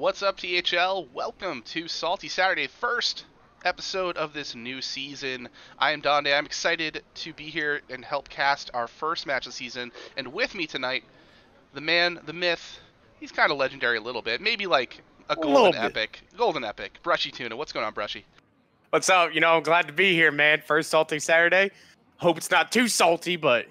What's up, THL? Welcome to Salty Saturday, first episode of this new season. I am Donde. I'm excited to be here and help cast our first match of the season. And with me tonight, the man, the myth, he's kind of legendary a little bit. Maybe like a golden epic. Golden epic. BrushyTuna. What's going on, Brushy? What's up? I'm glad to be here, man. First Salty Saturday. Hope it's not too salty, but,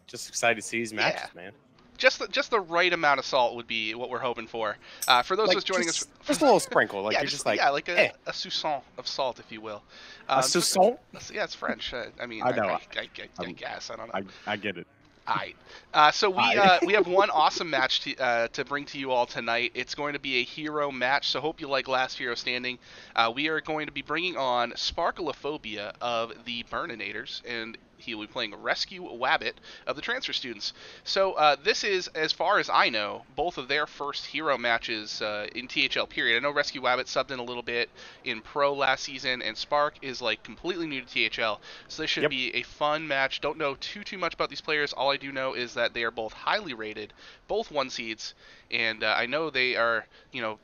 just excited to see these matches, man. Just the right amount of salt would be what we're hoping for. For those of us joining us, just a little sprinkle, like yeah, you're just like a soupçon of salt, if you will. A soupçon? Yeah, it's French. I mean, I know. I guess I don't know. I get it. All right. So we have one awesome match to bring to you all tonight. It's going to be a hero match, so hope you like Last Hero Standing. We are going to be bringing on Sparkalaphobia of the Burninators, and he will be playing RescueWabbit of the Transfer Students. So this is, as far as I know, both of their first hero matches in THL period. I know RescueWabbit subbed in a little bit in Pro last season, and Spark is like completely new to THL. So this should be a fun match. Don't know too much about these players. All I do know is that they are both highly rated, both 1 seeds, and I know they are,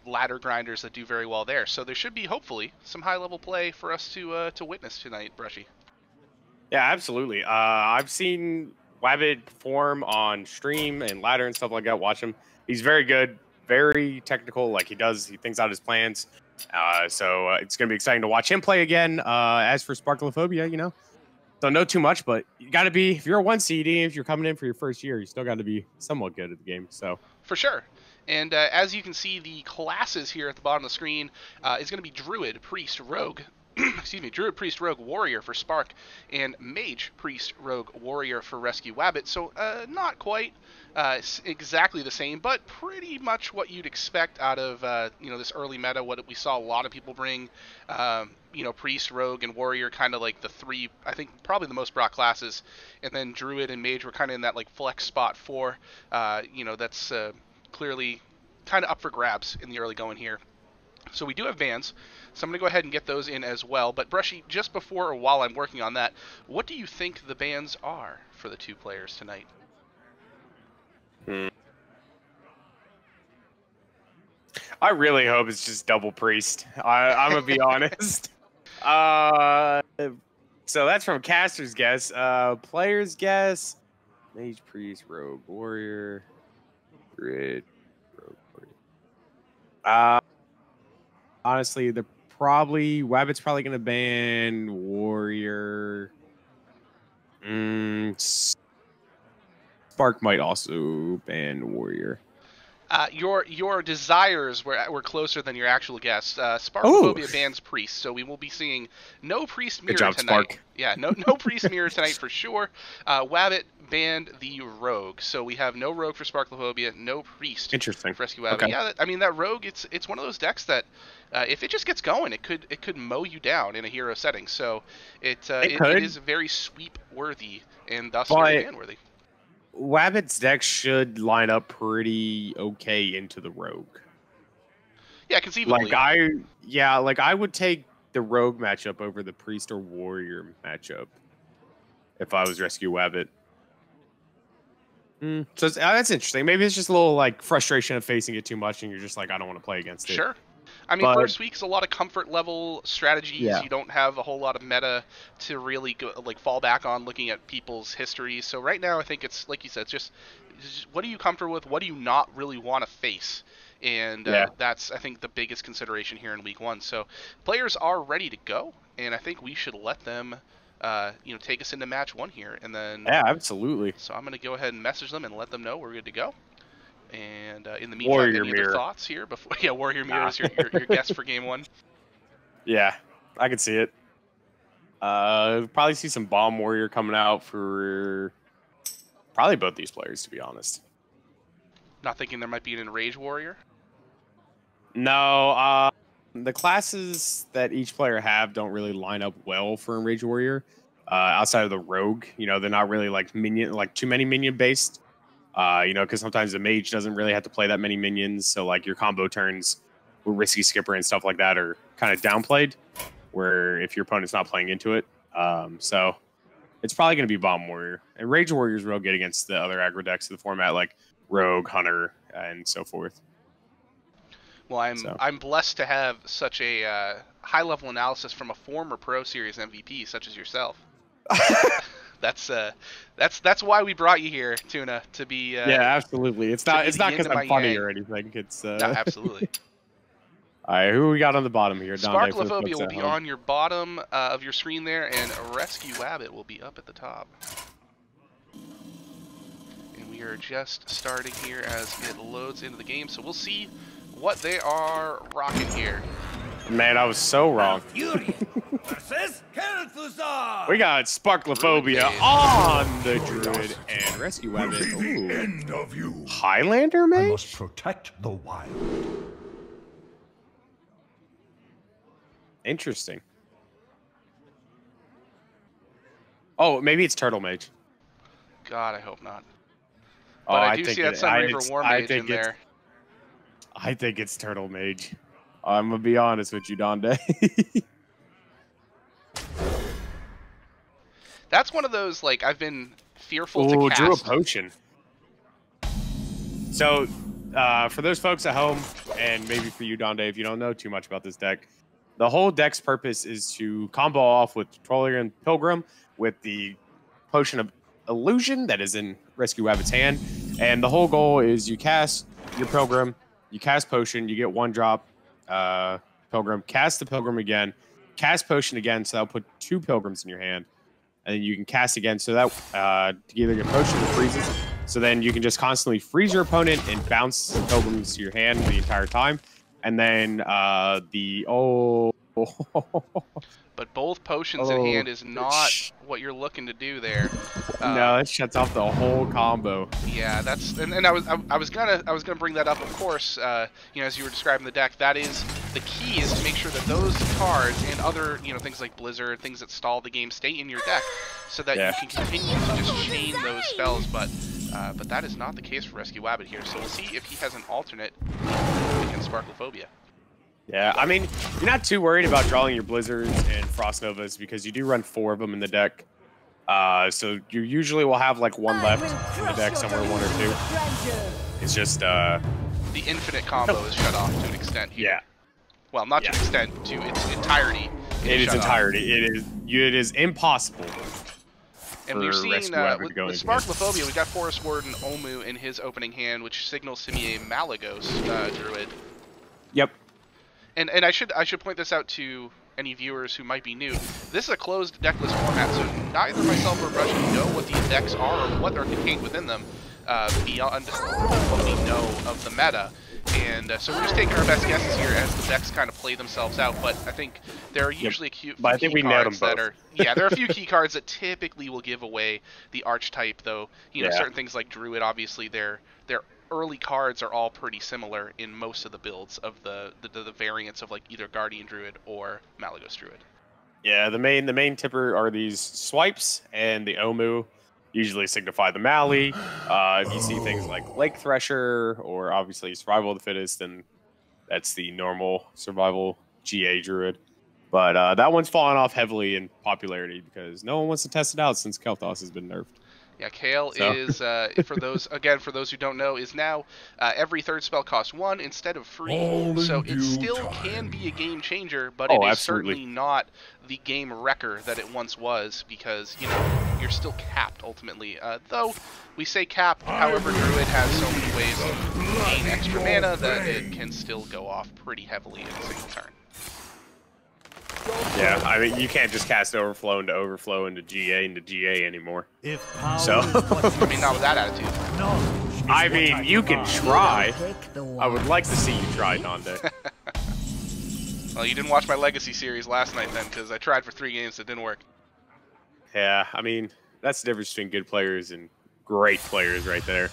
ladder grinders that do very well there. So there should be, hopefully, some high-level play for us to witness tonight, Brushy. Yeah, absolutely. I've seen Wabbit perform on stream and ladder and stuff like that. Watch him. He's very good, very technical. Like he thinks out his plans. So it's going to be exciting to watch him play again. As for Sparkalaphobia, don't know too much, but you got to be, if you're a 1 CD, if you're coming in for your first year, you still got to be somewhat good at the game. So for sure. And as you can see, the classes here at the bottom of the screen is going to be Druid, Priest, Rogue. Excuse me, Druid, Priest, Rogue, Warrior for Spark, and Mage, Priest, Rogue, Warrior for RescueWabbit. So not quite exactly the same, but pretty much what you'd expect out of this early meta. What we saw a lot of people bring, Priest, Rogue, and Warrior, kind of like the 3, I think probably the most brought classes, and then Druid and Mage were kind of in that like flex spot 4. That's clearly kind of up for grabs in the early going here. So we do have bans, so I'm going to go ahead and get those in as well. But Brushy, just before or while I'm working on that, what do you think the bans are for the 2 players tonight? I really hope it's just double Priest. I'm going to be honest. So that's from Caster's guess. Player's guess, Mage, Priest, Rogue, Warrior, Grid, Rogue, Warrior. Honestly, Wabbit's probably going to ban Warrior. Spark might also ban Warrior. Your desires were closer than your actual guess. Sparkalaphobia bans Priest, so we will be seeing no Priest mirror tonight. Spark. Yeah, no Priest mirror tonight for sure. Wabbit banned the Rogue, so we have no Rogue for Sparkalaphobia, no Priest. Interesting. For RescueWabbit. Okay. Yeah, that Rogue, it's one of those decks that if it just gets going, it could mow you down in a hero setting. So it is very sweep worthy and thus very ban worthy. Wabbit's deck should line up pretty okay into the Rogue. Yeah, conceivably. I would take the Rogue matchup over the Priest or Warrior matchup if I was RescueWabbit. So that's interesting. Maybe it's just a little like frustration of facing it too much, and you're just like, I don't want to play against it. Sure. I mean, first week's a lot of comfort level strategies. Yeah. You don't have a whole lot of meta to really fall back on looking at people's histories. So right now, I think it's, like you said, it's just what are you comfortable with? What do you not really want to face? And that's, I think, the biggest consideration here in week 1. So players are ready to go, and I think we should let them take us into match 1 here. And then absolutely. So I'm going to go ahead and message them and let them know we're good to go. And in the meantime, any other thoughts here? Warrior Mirror is your guess for game 1. Yeah, I can see it. Probably see some Bomb Warrior coming out for probably both these players, to be honest. Not thinking there might be an Enrage Warrior? No, the classes that each player have don't really line up well for Enrage Warrior. Outside of the Rogue, they're not really too many minion based. Because sometimes the Mage doesn't really have to play that many minions, so like your combo turns with Risky Skipper and stuff like that are kind of downplayed, where if your opponent's not playing into it. So it's probably going to be Bomb Warrior. And Rage Warrior is real good against the other aggro decks of the format, like Rogue, Hunter, and so forth. Well, I'm blessed to have such a high-level analysis from a former Pro Series MVP such as yourself. That's why we brought you here, Tuna, to be. Yeah, absolutely. It's not because I'm funny yang. or anything. It's No, absolutely. All right, who we got on the bottom here? Donde, Sparkalaphobia will be on your bottom of your screen there, and RescueWabbit will be up at the top. And we are just starting here as it loads into the game, so we'll see what they are rocking here. Man, I was so wrong. We got Sparkalaphobia on the Druid and RescueWabbit. Ooh. Highlander mage? I must protect the wild. Interesting. Oh, maybe it's Turtle Mage. God, I hope not. But I do see that Sunreaver War Mage in there. I think it's Turtle Mage. I'm going to be honest with you, Donde. That's one of those, like, I've been fearful to cast. Drew a potion. So, for those folks at home, and maybe for you, Donde, if you don't know too much about this deck, the whole deck's purpose is to combo off with Troller and Pilgrim with the Potion of Illusion that is in RescueWabbit's hand. And the whole goal is you cast your Pilgrim, you cast Potion, you get 1-drop Pilgrim, cast the Pilgrim again, cast Potion again, so that'll put 2 Pilgrims in your hand. And then you can cast again, so that to either get Potion or freezes. So then you can just constantly freeze your opponent and bounce Pilgrims to your hand the entire time. And then But both potions in hand is not what you're looking to do there. No, it shuts off the whole combo. Yeah, that's and I was gonna bring that up. Of course, you know, as you were describing the deck, that is the key is to make sure that those cards and other things like Blizzard, things that stall the game, stay in your deck, so that you can continue to just chain those spells. But that is not the case for RescueWabbit here. So we'll see if he has an alternate against Sparkalaphobia. Yeah, I mean, you're not too worried about drawing your Blizzards and Frost Novas because you do run 4 of them in the deck. So you usually will have like 1 left in the deck, somewhere 1 or 2. It's just the infinite combo is shut off to an extent here. Yeah. Well, not to an extent, to its entirety. It is impossible. And we're seeing with Sparkalaphobia, we got Forest Warden Omu in his opening hand, which signals to me a Malagos Druid. Yep. And I should point this out to any viewers who might be new. This is a closed decklist format, so neither myself or Brushy know what these decks are or what are contained within them beyond what we know of the meta. And so we're just taking our best guesses here as the decks kind of play themselves out. But I think there are usually a few key cards that are there are a few key cards that typically will give away the archetype, though. Certain things like Druid, obviously, their early cards are all pretty similar in most of the builds of the variants of like either Guardian Druid or Malagos Druid. Yeah, the main tipper are these swipes, and the Omu usually signify the Mali. If you see things like Lake Thresher or obviously Survival of the Fittest, then that's the normal survival GA Druid. But that one's fallen off heavily in popularity because no one wants to test it out since Kel'Thas has been nerfed. Yeah, Kale is, for those who don't know, is now every 3rd spell costs 1 instead of free. So it still can be a game changer, but it is certainly not the game wrecker that it once was because, you're still capped ultimately. Though we say capped, however, Druid has so many ways to gain extra mana that it can still go off pretty heavily in a single turn. Yeah, I mean, you can't just cast Overflow into GA anymore. So, I mean, not with that attitude. I mean, you can try. I would like to see you try, Donde. Well, you didn't watch my Legacy series last night then, because I tried for 3 games, it didn't work. Yeah, I mean, that's the difference between good players and great players right there.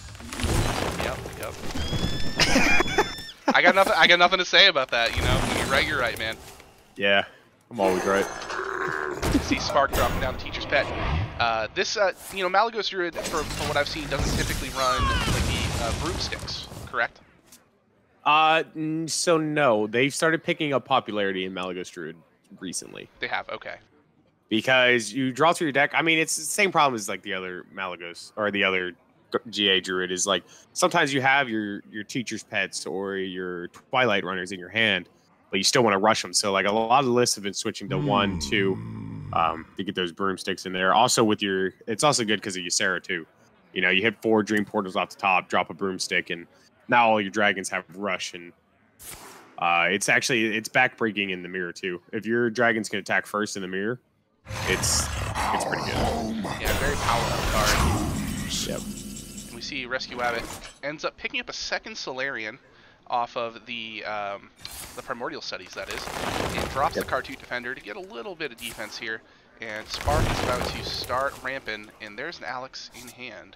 Yep. I got nothing to say about that, When you're right, you're right, man. Yeah. I'm always right. See Spark dropping down the teacher's pet. This, Malagos Druid, for what I've seen, doesn't typically run like the broomsticks, correct? So no, they've started picking up popularity in Malagos Druid recently. They have, okay. Because you draw through your deck. I mean, it's the same problem as like the other Malagos or the other GA Druid is like sometimes you have your teacher's pets or your Twilight Runners in your hand, but you still want to rush them. So like a lot of lists have been switching to 1, 2 to get those broomsticks in there. Also with it's also good because of Ysera too. You know, you hit 4 Dream Portals off the top, drop a broomstick, and now all your dragons have rush. And it's backbreaking in the mirror too. If your dragons can attack first in the mirror, it's pretty good. Yeah, very powerful card. Yep. And we see RescueWabbit ends up picking up a second Solarian off of the Primordial Studies, that is, and drops the Cartoot Defender to get a little bit of defense here. And Spark is about to start ramping, and there's an Alex in hand.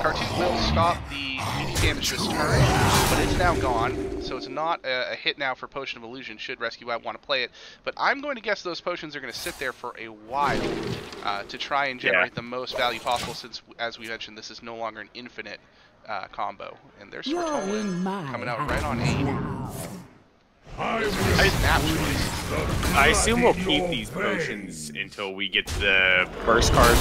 Cartoot will stop the unique damage this turn, but it's now gone, so it's not a hit now for Potion of Illusion should RescueWabbit want to play it. But I'm going to guess those potions are going to sit there for a while to try and generate the most value possible, since, as we mentioned, this is no longer an infinite combo. And there's Sparkalaphobia coming out right on 8. I assume we'll keep these potions until we get the burst cards,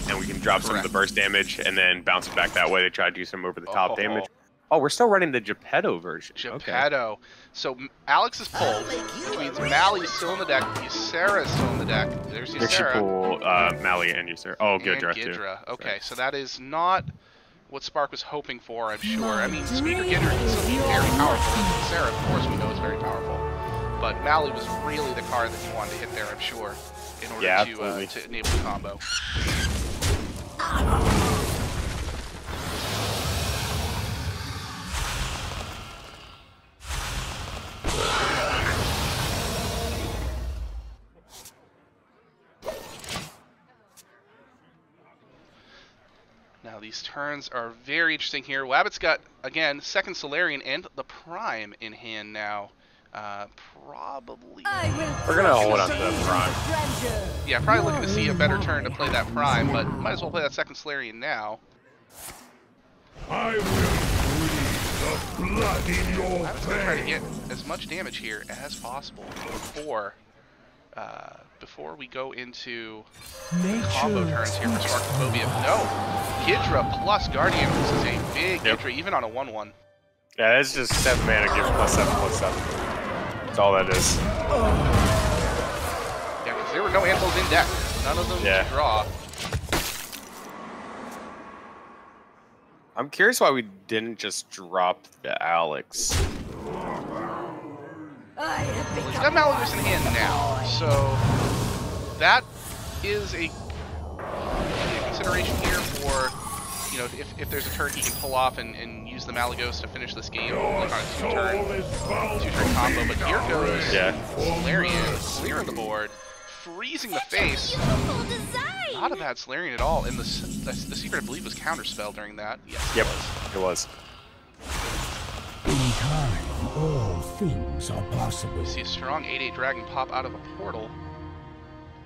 and we can drop some of the burst damage and then bounce it back that way to try to do some over the top damage. Oh, we're still running the Geppetto version. Geppetto. Okay. So Alex is pulled, which means Mally is still in the deck. Ysera is still in the deck. There's Ysera. They should pull Mally and Ysera. Oh, Ghidra too. Okay, so that is not what Spark was hoping for, I'm sure. I mean, Speaker Ghidra can still be very powerful. Ysera, of course, we know is very powerful. But Mally was really the card that he wanted to hit there, I'm sure, in order to enable the combo. Now these turns are very interesting here. Wabbit's got, again, second Solarian and the Prime in hand now. Probably... We're going to hold on to the Prime. Yeah, probably looking to see a better turn to play that Prime, but might as well play that second Solarian now. I will breathe the blood in your Wabbit's going to try to get as much damage here as possible before we go into combo turns here for Sparkalaphobia. No! Ghidra plus Guardian. This is a big Ghidra, even on a 1-1. Yeah, it's just 7 mana, give +7/+7. That's all that is. Yeah, because there were no animals in deck. None of them to draw. I'm curious why we didn't just drop the Alex. Well, he's got Malagos in hand now, so that is a consideration here for, you know, if there's a turn he can pull off and use the Malagos to finish this game, like on a two-turn combo. But here goes Solarian clearing the board, freezing the face. Not a bad Solarian at all, and the secret, I believe, was Counterspell during that. Yes, it was. In time, all things are possible. We see a strong 8/8 dragon pop out of a portal.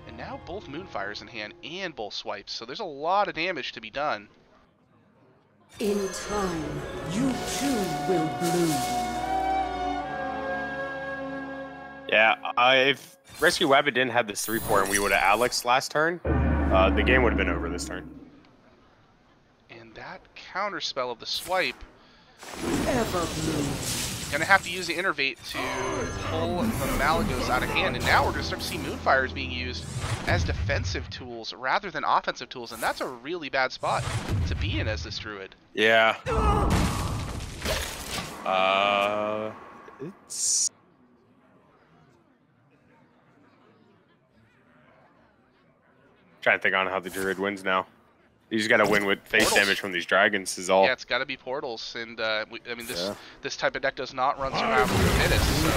And now both Moonfires in hand and both swipes, so there's a lot of damage to be done. In time, you too will bloom. Yeah, if RescueWabbit didn't have this 3/4 and we would have Alex last turn, the game would have been over this turn. And that counterspell of the swipe, Ever bloom. gonna have to use the Innervate to pull the Malagos out of hand, and now we're gonna start to see Moonfires being used as defensive tools rather than offensive tools, and that's a really bad spot to be in as this Druid. Yeah. It's... Trying to think on how the Druid wins now. You just gotta win with face damage from these dragons is all. Yeah, it's gotta be portals, and I mean this type of deck does not run survival to the fittest, so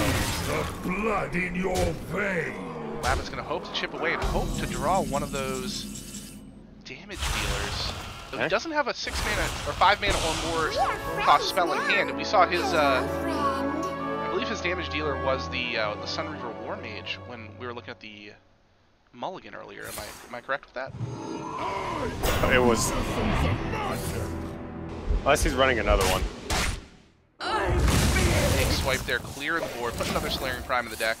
The blood in your veins. Wabbit's gonna hope to chip away and hope to draw one of those damage dealers. Though he doesn't have a 6 mana or 5 mana or more cost spell in hand, and we saw his I believe his damage dealer was the Sunreaver War Mage when we were looking at the Mulligan earlier. Am I correct with that? It was. Unless he's running another one. Big swipe swipe there, clear the board, put another Slaring Prime in the deck.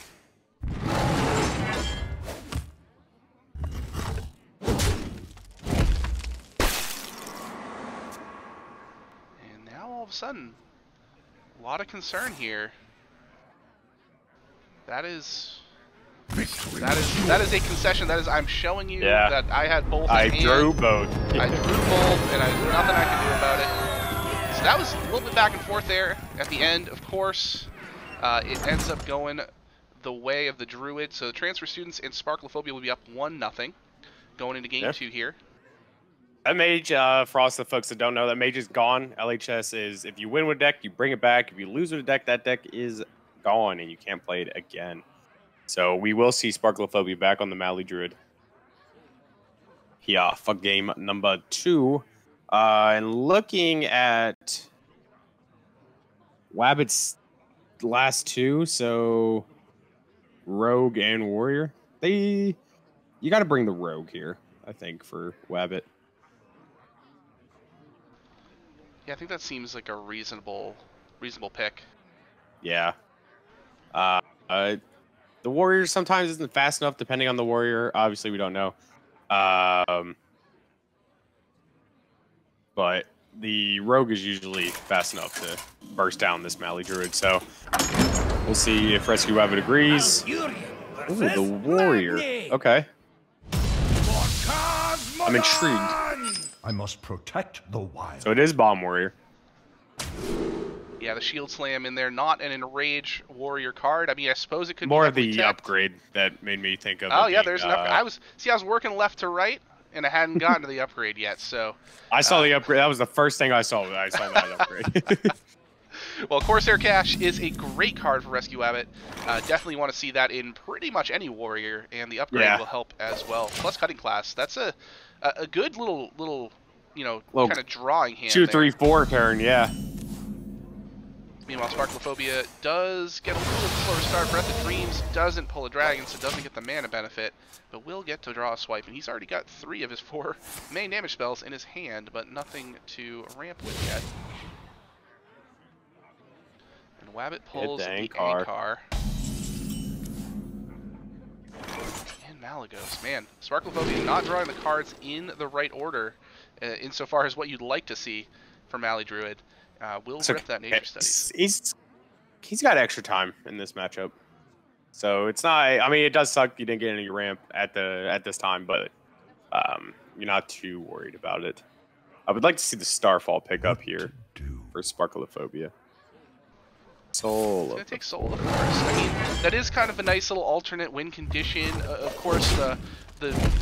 And now all of a sudden, a lot of concern here. That is a concession. That is, I'm showing you that I had both. I drew both. I drew both, and there's nothing I can do about it. So that was a little bit back and forth there. At the end, of course, it ends up going the way of the Druid. So the transfer students and Sparkalaphobia will be up 1-0 going into game 2 here. That mage, for all the folks that don't know, that mage is gone. LHS is, if you win with a deck, you bring it back. If you lose with a deck, that deck is gone, and you can't play it again. So we will see Sparkalaphobia back on the Mally Druid. Yeah, for game number 2. And looking at Wabbit's last 2, so Rogue and Warrior, you got to bring the Rogue here, I think, for Wabbit. Yeah, I think that seems like a reasonable pick. Yeah. The Warrior sometimes isn't fast enough, depending on the Warrior. Obviously, we don't know. But the Rogue is usually fast enough to burst down this Mally Druid. So we'll see if RescueWabbit agrees. Ooh, the Warrior. Okay. I'm intrigued. I must protect the wild. So it is Bomb Warrior. Yeah, the Shield Slam in there, not an Enrage Warrior card. I mean, I suppose it could more be of the tech. Upgrade that made me think of. Oh yeah, there's an upgrade. I was working left to right, and I hadn't gotten to the upgrade yet. So I saw the upgrade. That was the first thing I saw. I saw that upgrade. Well, Corsair Cache is a great card for RescueWabbit. Definitely want to see that in pretty much any Warrior, and the upgrade will help as well. Plus Cutting Class. That's a good little kind of drawing hand. 2, 3, 4 turn, yeah. Meanwhile, Sparkalaphobia does get a little bit slower start. Breath of Dreams doesn't pull a dragon, so doesn't get the mana benefit, but will get to draw a swipe. And he's already got 3 of his 4 main damage spells in his hand, but nothing to ramp with yet. And Wabbit pulls the Ankar. And Malagos. Man, Sparkalaphobia not drawing the cards in the right order, insofar as what you'd like to see from Mally Druid. Will rip that Nature Study. He's got extra time in this matchup, so it's not. I mean, it does suck you didn't get any ramp at this time, but you're not too worried about it. I would like to see the Starfall pick up here for Sparkalaphobia. Soul. It's gonna take Soul, of course. I mean, that is kind of a nice little alternate win condition. Of course, the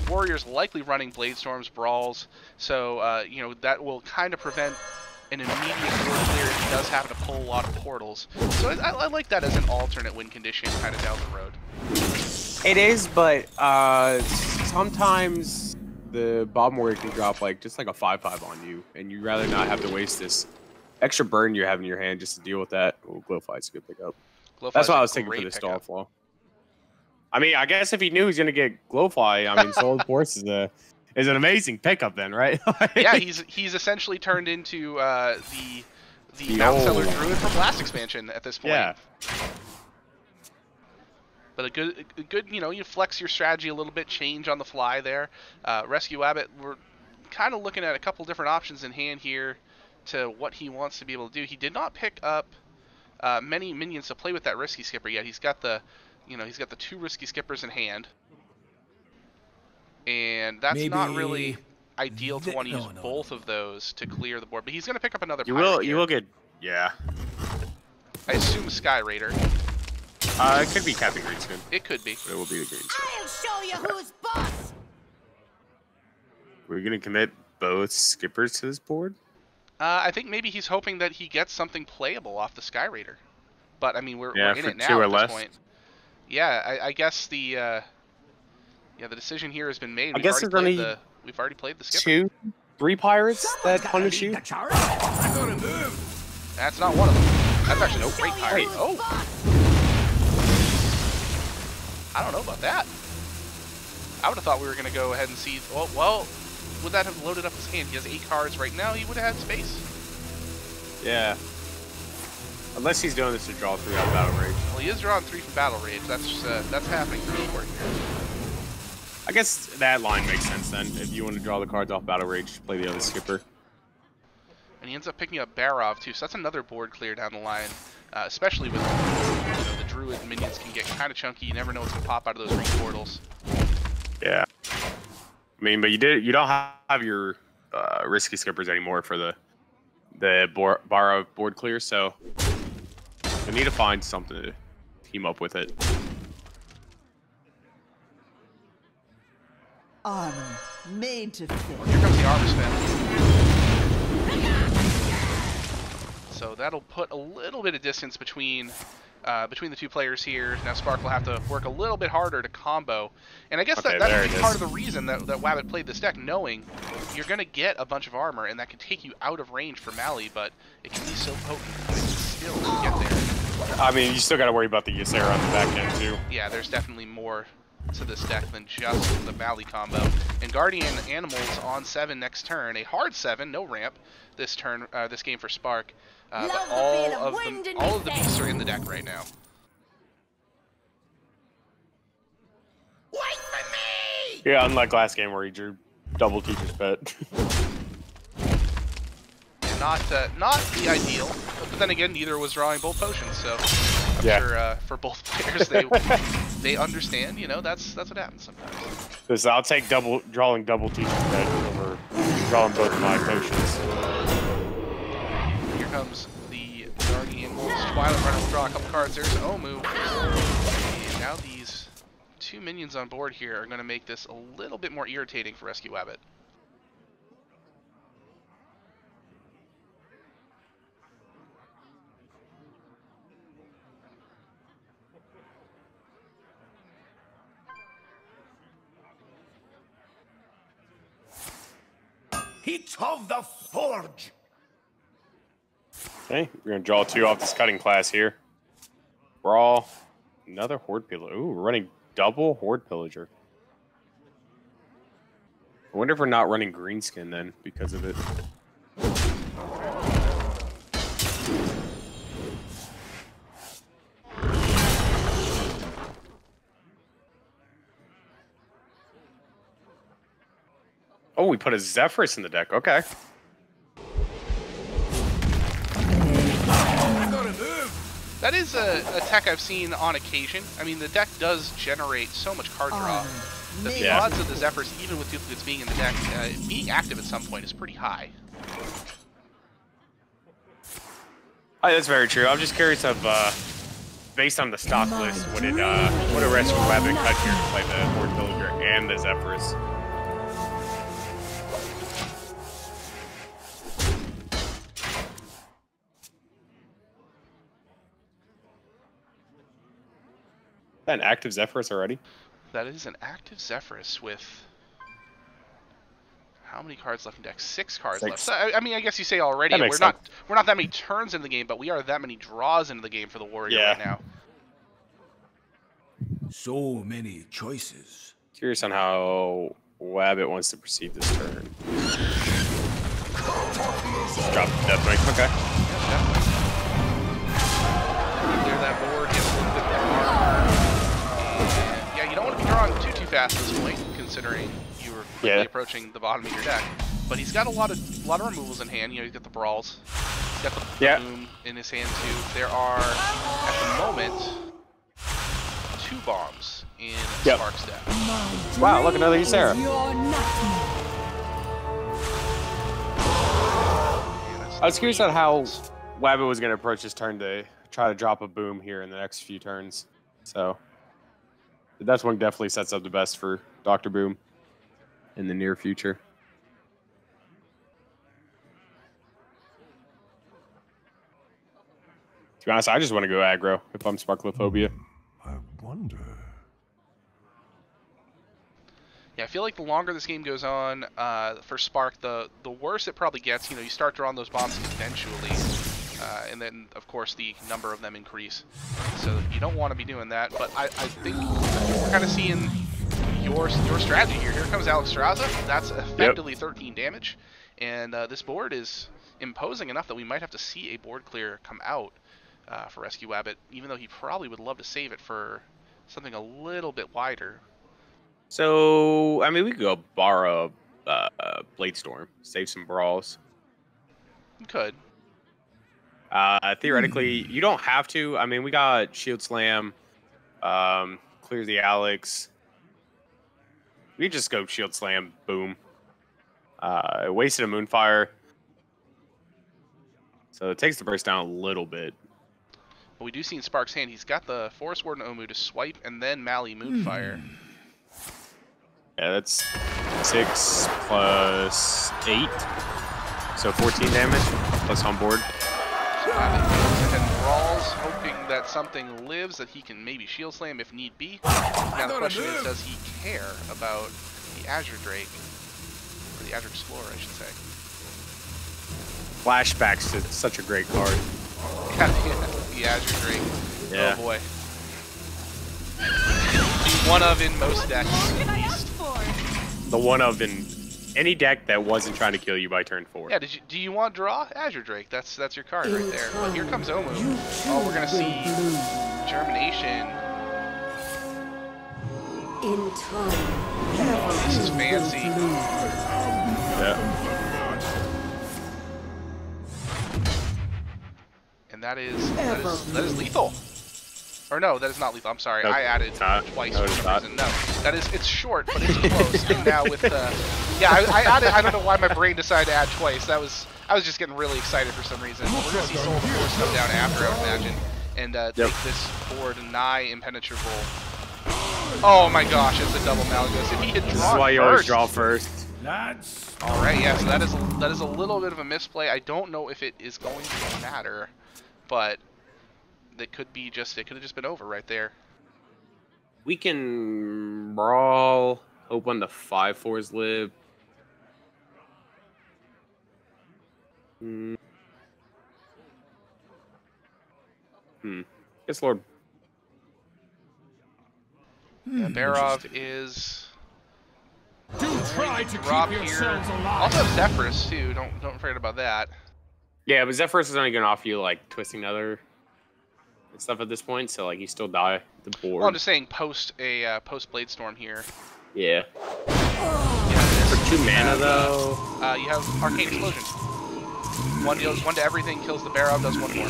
Warriors likely running Blade Storms, Brawls, so that will kind of prevent an immediate board clear if he does happen to pull a lot of portals. So I like that as an alternate win condition kind of down the road. It is, but sometimes the Bomb Warrior can drop just like a 5/5 on you, and you'd rather not have to waste this extra burn you have in your hand just to deal with that. Oh, Glowfight's a good pickup. That's what I was thinking for the Starfall. I mean, I guess if he knew he was going to get Glowfly, I mean, Soul of Force is an amazing pickup then, right? Yeah, he's essentially turned into the Mount Seller Druid from last expansion at this point. Yeah. But a good, you flex your strategy a little bit, change on the fly there. RescueWabbit, we're kind of looking at a couple different options in hand here to what he wants to be able to do. He did not pick up many minions to play with that Risky Skipper yet. He's got the 2 Risky Skippers in hand. And that's not really ideal to want to use both of those to clear the board. But he's going to pick up another pirate You will get, yeah. I assume Sky Raider. It could be Capping Greenskin. It could be. But it will be the Greenskin. I'll show you who's boss! We're going to commit both Skippers to this board? I think maybe he's hoping that he gets something playable off the Sky Raider. But, I mean, we're in it now at this point. Yeah, I guess the decision here has been made. We've already played the Skipper. 2, 3 pirates that punish you? That's not one of them. That's actually no great pirate. Oh! I don't know about that. I would have thought we were going to go ahead and see... Well, would that have loaded up his hand? He has 8 cards right now. He would have had space. Yeah. Unless he's doing this to draw 3 out of Battle Rage. Well, he is drawing 3 from Battle Rage. That's happening for sure. I guess that line makes sense then. If you want to draw the cards off Battle Rage, play the other skipper. And he ends up picking up Barov too, so that's another board clear down the line. Especially with the Druid minions can get kind of chunky. You never know what's gonna pop out of those ring portals. Yeah. I mean, but you don't have your risky skippers anymore for the Barov board clear, so you need to find something to team up with it. Armor made to fit. Well, here comes the armor spin. So that'll put a little bit of distance between the two players here. Now Spark will have to work a little bit harder to combo. And I guess Okay, that's part of the reason that Wabbit played this deck, knowing you're going to get a bunch of armor, and that can take you out of range for Mali, but it can be so potent that you still get there. I mean, you still got to worry about the Ysera on the back end, too. Yeah, there's definitely more to this deck than just the Mali combo. And Guardian Animals on 7 next turn. A hard 7, no ramp this turn, this game for Spark. But all of the beasts are in the deck right now. Wait for me! Yeah, unlike last game where he drew double Teacher's Pet. Not the ideal, but then again, neither was drawing both potions, so I'm sure for both players they understand. You know, that's what happens sometimes. So I'll take drawing double Teacher's Pet over drawing both of my potions. Here comes the Guardian Wolves. Twilight Runner will draw a couple cards. There's Omu. And now these 2 minions on board here are going to make this a little bit more irritating for RescueWabbit. Heat of the Forge! Okay, we're going to draw 2 off this cutting class here. Brawl. Another Horde Pillager. Ooh, we're running double Horde Pillager. I wonder if we're not running Greenskin then because of it. Oh, we put a Zephyrus in the deck. Okay. That is a tech I've seen on occasion. I mean, the deck does generate so much card draw that the odds of the Zephyrs, even with duplicates being in the deck, being active at some point is pretty high. That's very true. I'm just curious of, based on the stock list, would a RescueWabbit cut here to play the Horde Pillager and the Zephyrus? An active Zephyrus already? That is an active Zephyrus with how many cards left in deck? 6 cards left. So, I mean, I guess you say already we're not that many turns in the game, but we are that many draws into the game for the Warrior right now. So many choices. Curious on how Wabbit wants to proceed this turn. Just drop the Death Wing. Okay. Yeah, definitely. Clear that board, get a little bit more armor. And, yeah, you don't want to be drawing too fast at this point, considering you were quickly approaching the bottom of your deck. But he's got a lot of removals in hand. You know, he's got the Brawls. He's got the Boom in his hand, too. There are, at the moment, 2 bombs in Spark's deck. Wow, look, another Ysera. I was curious on how Wabbit was going to approach this turn to try to drop a Boom here in the next few turns. So, the Death Wing definitely sets up the best for Dr. Boom in the near future. To be honest, I just want to go aggro if I'm Sparkalaphobia. I wonder. Yeah, I feel like the longer this game goes on, for Spark, the worse it probably gets. You know, you start drawing those bombs eventually, and then, of course, the number of them increase. So you don't want to be doing that, but I think we're kind of seeing your strategy here. Here comes Alex Straza. That's effectively 13 damage, and this board is imposing enough that we might have to see a board clear come out for RescueWabbit, even though he probably would love to save it for something a little bit wider. So, I mean, we could go borrow Blade Storm, save some brawls. You could. Theoretically, you don't have to. I mean, we got Shield Slam, clear the Alex. We just go Shield Slam, boom. Wasted a Moonfire. So it takes the burst down a little bit. But we do see in Spark's hand, he's got the Forest Warden Omu to swipe and then Mali Moonfire. Yeah, that's 6 plus 8. So 14 damage plus on board. So Wabbit goes and then brawls, hoping that something lives that he can maybe Shield Slam if need be. Now the question is, does he care about the Azure Drake? Or the Azure Explorer, I should say. Flashbacks to such a great card. Yeah, the Azure Drake. Yeah. Oh boy. The one of in most decks, at least. The one of in any deck that wasn't trying to kill you by turn 4. Yeah, do you want draw? Azure Drake. That's your card right there. But here comes Omu. Oh, we're gonna see Germination. In time, This is fancy. Yeah. And that is lethal. Or no, that is not lethal. I'm sorry. No, I added it's not. twice No, for it's some not. reason. No, it's short, but it's close. And now with yeah, I added. I don't know why my brain decided to add twice. I was just getting really excited for some reason. We're gonna see Soul of Force come down after, I would imagine, and take this board nigh impenetrable. Oh my gosh, it's a double Malagos. If he had drawn This is why you always draw first. That's All right, yeah. So that is a little bit of a misplay. I don't know if it is going to matter, but it could have just been over right there. We can brawl. Hope one of the 5/4s live. Guess Lord. Yeah, Barov is do try to drop keep here. yourselves alive. Also have Zephyrus too. Don't forget about that. Yeah, but Zephyrus is only going to offer you like Twisting Nether and stuff at this point, so like you still die the board. Well, I'm just saying post Blade Storm here. Yeah. Yeah, For 2 mana though. you have Arcane Explosion. One deals one to everything, kills the Barov, does one more.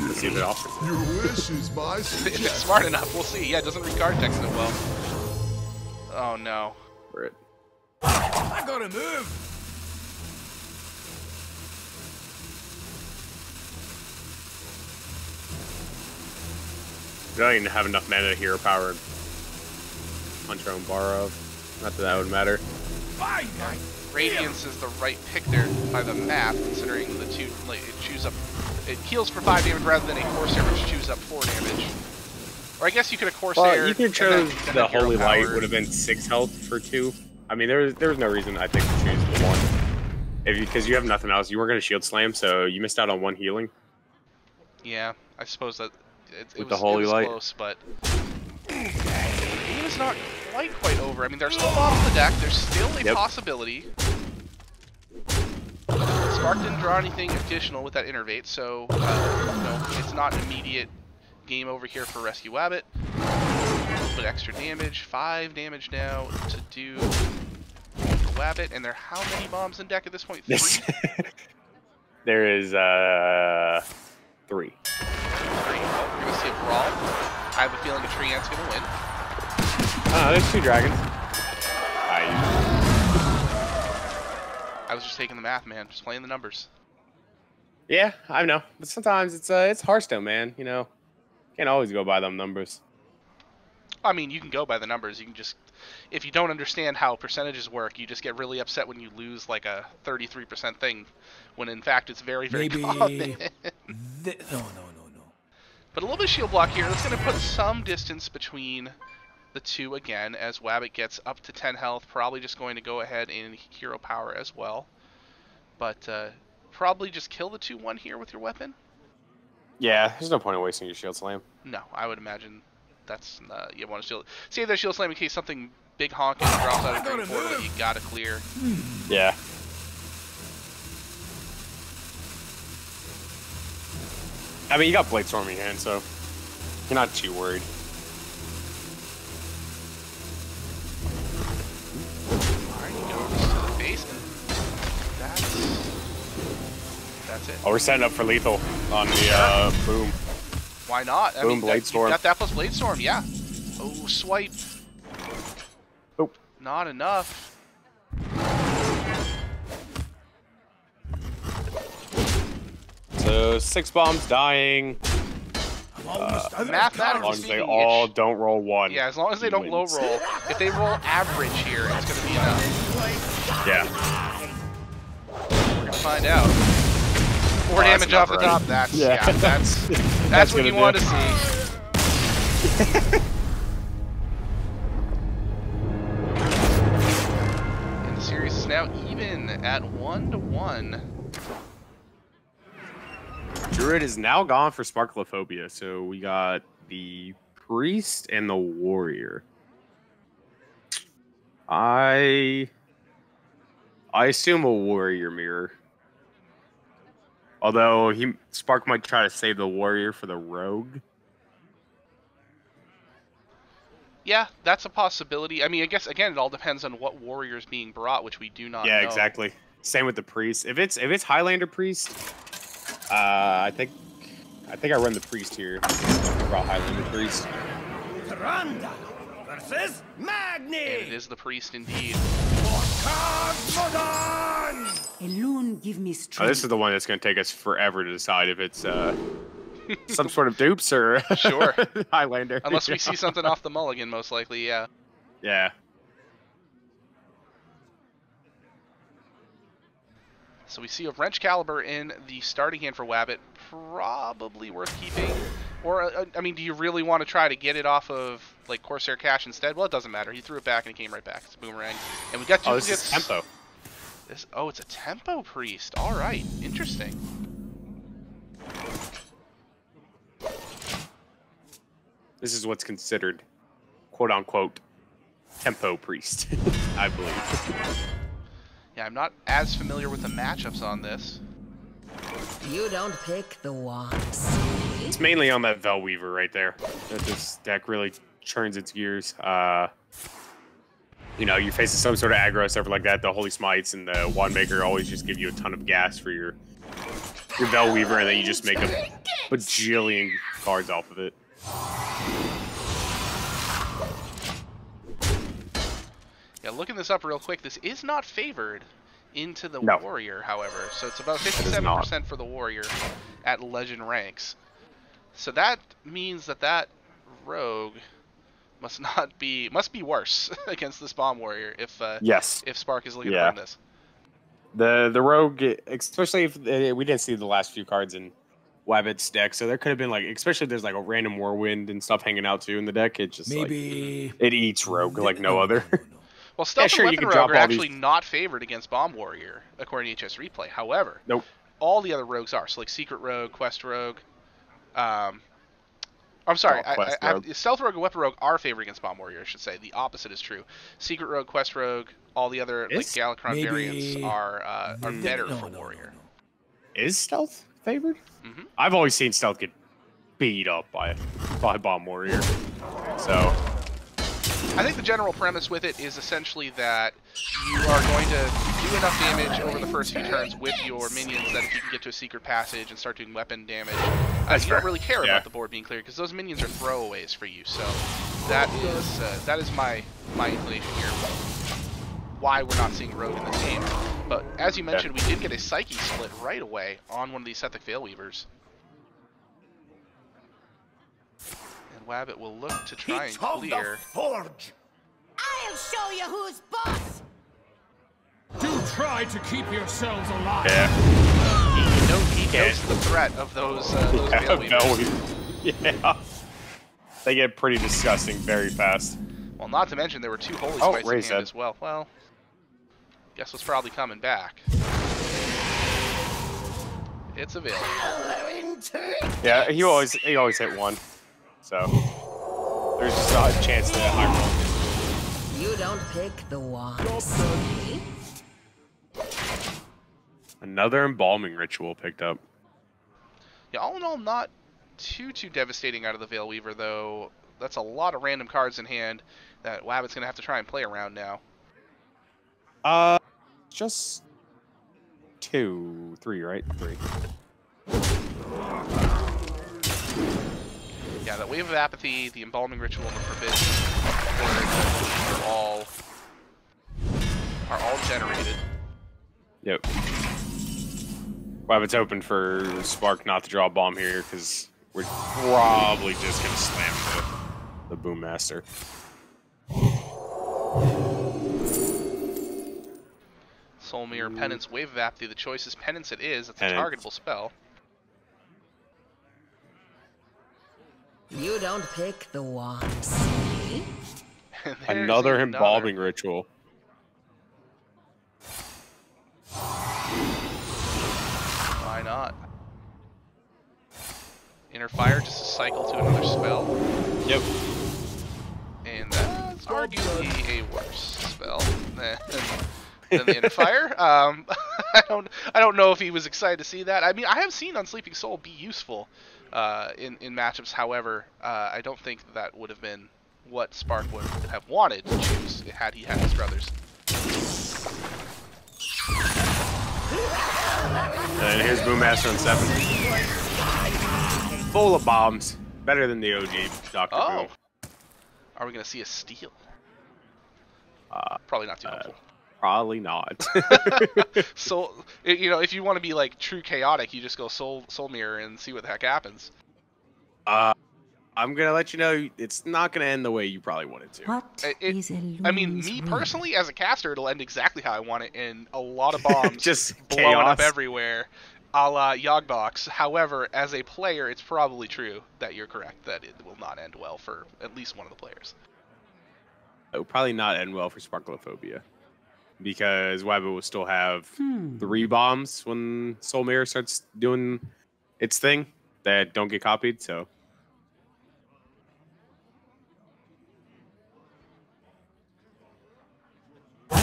Let's see if it offers. Your wish is my If it's smart enough, we'll see. Yeah, it doesn't regard text it well. Oh no. For it. I gotta move. We don't even have enough mana to hero power and punch our own Barov. Not that would matter. Fine. Radiance is the right pick there by the map, considering the two. Like, it heals for 5 damage rather than a Corsair which chews up 4 damage. Or I guess you could have Corsair. Well, you could have chose and the then hero Holy Light power. would have been 6 health for 2. I mean, there was no reason I think to choose the 1. Because you have nothing else. You weren't going to shield slam, so you missed out on 1 healing. Yeah, I suppose that it With was, the Holy it was Light. close, but the game is not quite over. I mean, there's still bombs on the deck. There's still a possibility. Spark didn't draw anything additional with that Innervate, so no, it's not an immediate game over here for RescueWabbit. A little bit extra damage, 5 damage now to do for Wabbit. And there, how many bombs in deck at this point? 3? There is 3. 3. Oh, we're gonna see a brawl. I have a feeling a Tree Ant's gonna win. There's 2 dragons. I was just taking the math, man. Just playing the numbers. Yeah, I know. But sometimes it's Hearthstone, man. You know, can't always go by them numbers. I mean, you can go by the numbers. You can just, if you don't understand how percentages work, you just get really upset when you lose like a 33% thing, when in fact it's very, very common. No. But a little bit of shield block here. That's going to put some distance between the two again, as Wabbit gets up to 10 health. Probably just going to go ahead and hero power as well. But probably just kill the 2-1 here with your weapon. Yeah, there's no point in wasting your shield slam. No, I would imagine that's you want to shield. Save that shield slam in case something big honking drops out of the green portal that you gotta clear. I mean, you got Bladestorm in your hand, so you're not too worried. Alright, he goes to the base. That's it. Oh, we're setting up for lethal on the boom. Why not? I Boom, mean, Bladestorm. You got that plus Bladestorm, yeah. Oh, swipe. Oh. Not enough. So 6 bombs dying. Mathematically As long as they speaking, all don't roll 1. yeah, as long as they don't low roll. If they roll average here, it's going to be enough. Yeah. We're going to find out. 4 that's damage off the not top. right. That's Yeah. that's what you gonna want do. to see. And the series is now even at 1-1. Druid is now gone for Sparkalaphobia, so we got the Priest and the Warrior. I assume a Warrior mirror. Although Spark might try to save the Warrior for the Rogue. Yeah, that's a possibility. I mean, I guess again, it all depends on what warrior is being brought, which we do not know. Yeah, exactly. Same with the Priest. If it's Highlander Priest, I think I run the Priest here. Brought Highlander Priest. Randa versus Magni. And it is the priest indeed. Alone give me Oh, strength. this is the one that's going to take us forever to decide if it's some sort of dupes or Sure. Highlander. Unless we see something off the mulligan, most likely, yeah. Yeah. So we see a wrench caliber in the starting hand for Wabbit, probably worth keeping. Or, I mean, do you really want to try to get it off of, like, Corsair Cash instead? Well, it doesn't matter. He threw it back and it came right back. It's a boomerang. And we got Oh, this duplicates. is tempo. Oh, it's a tempo priest. All right. Interesting. This is what's considered, quote unquote, tempo priest, I believe. Yeah, I'm not as familiar with the matchups on this. You don't pick the ones. It's mainly on that Velweaver right there that this deck really churns its gears. You know, you're facing some sort of aggro, stuff like that. The Holy Smites and the Wandmaker always just give you a ton of gas for your Velweaver, and then you just make a bajillion cards off of it. Yeah, looking this up real quick, this is not favored into the No. Warrior, however. So it's about It is not. 57% for the Warrior at Legend ranks. So that means that Rogue must be worse against this Bomb Warrior Yes. if Spark is looking Yeah. to win this. The Rogue, especially if we didn't see the last few cards in Wabbit's deck, so there could have been like, especially if there's like a random Warwind and stuff hanging out too in the deck. It just Maybe like, it eats Rogue like no other. Well, Stealth sure, and you Weapon can drop Rogue are all actually these- not favored against Bomb Warrior, according to HS Replay. However, Nope. all the other rogues are. So like Secret Rogue, Quest Rogue. I'm sorry, Oh, Quest Rogue. Stealth Rogue and Weapon Rogue are favored against Bomb Warrior, I should say. The opposite is true. Secret Rogue, Quest Rogue, all the other like Is- Galacron Maybe- variants are better No, for no, Warrior. Is Stealth favored? Mhm. I've always seen Stealth get beat up by Bomb Warrior. So I think the general premise with it is essentially that you are going to do enough damage over the first few turns with your minions that if you can get to a secret passage and start doing weapon damage, That's you fair. don't really care Yeah. about the board being clear because those minions are throwaways for you. So that is my inclination here. Why we're not seeing Rogue in this game. But as you mentioned, we did get a Psyche split right away on one of these Sethic Veilweavers. And Wabbit will look to try and clear. forge. I'll show you who's boss. Do try to keep yourselves alive. yeah, He knows the threat of those Veilweavers. yeah, they get pretty disgusting very fast. Well, not to mention there were two Holy Oh, Smites in raise hand head. as well. Well, guess what's probably coming back. It's a Veilweaver. Yeah, he always hit one, so there's just not a chance that high roll. You don't pick the ones. Another embalming ritual picked up. Yeah, all in all, not too devastating out of the Veil Weaver, though. That's a lot of random cards in hand that Wabbit's going to have to try and play around now. Just 2, 3, right? 3. Yeah, that Wave of Apathy, the Embalming Ritual, and the Forbidden are all generated. Yep. Wabbit's open for Spark not to draw a bomb here because we're probably just going to slam the Boom Master. Soul Mirror, Penance, Wave of Apathy. The choice is Penance. It is. It's a Penance. targetable spell. You don't pick the ones. Another Embalming Ritual. Why not? Inner Fire, just a cycle to another spell. Yep. And that's arguably a worse spell than the Inner Fire. I don't know if he was excited to see that. I mean, I have seen Unsleeping Soul be useful in matchups. However, I don't think that would have been what Spark would have wanted to choose had he had his brothers. And here's Boom Master on 7. Full of bombs. Better than the OG Dr. Oh. Boom. Are we going to see a steal? Probably not too helpful. Probably not. So, you know, if you want to be like true chaotic, you just go Soul Mirror and see what the heck happens. I'm gonna let you know it's not gonna end the way you probably want it to. What is illusion's I mean, me personally, as a caster, it'll end exactly how I want it, and a lot of bombs Just blowing chaos. up everywhere, a la Yogbox. However, as a player, it's probably true that you're correct, that it will not end well for at least one of the players. It will probably not end well for Sparkalaphobia. Because Wabbit will still have 3 bombs when Soul Mirror starts doing its thing that don't get copied, so. And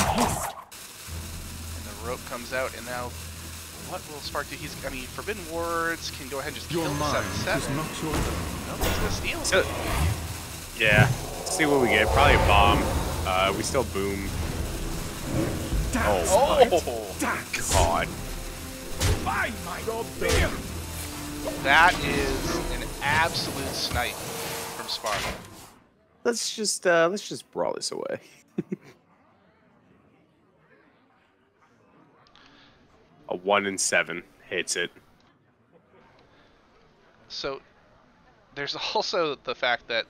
the rope comes out, and now what will Spark do? I mean, Forbidden Words can go ahead and just kill the 7/7. No, he's gonna steal. So, yeah. Let's see what we get. Probably a bomb. We still boom. Oh, God. That is an absolute snipe from Spark. Let's just brawl this away. A 1 and 7 hits it. So there's also the fact that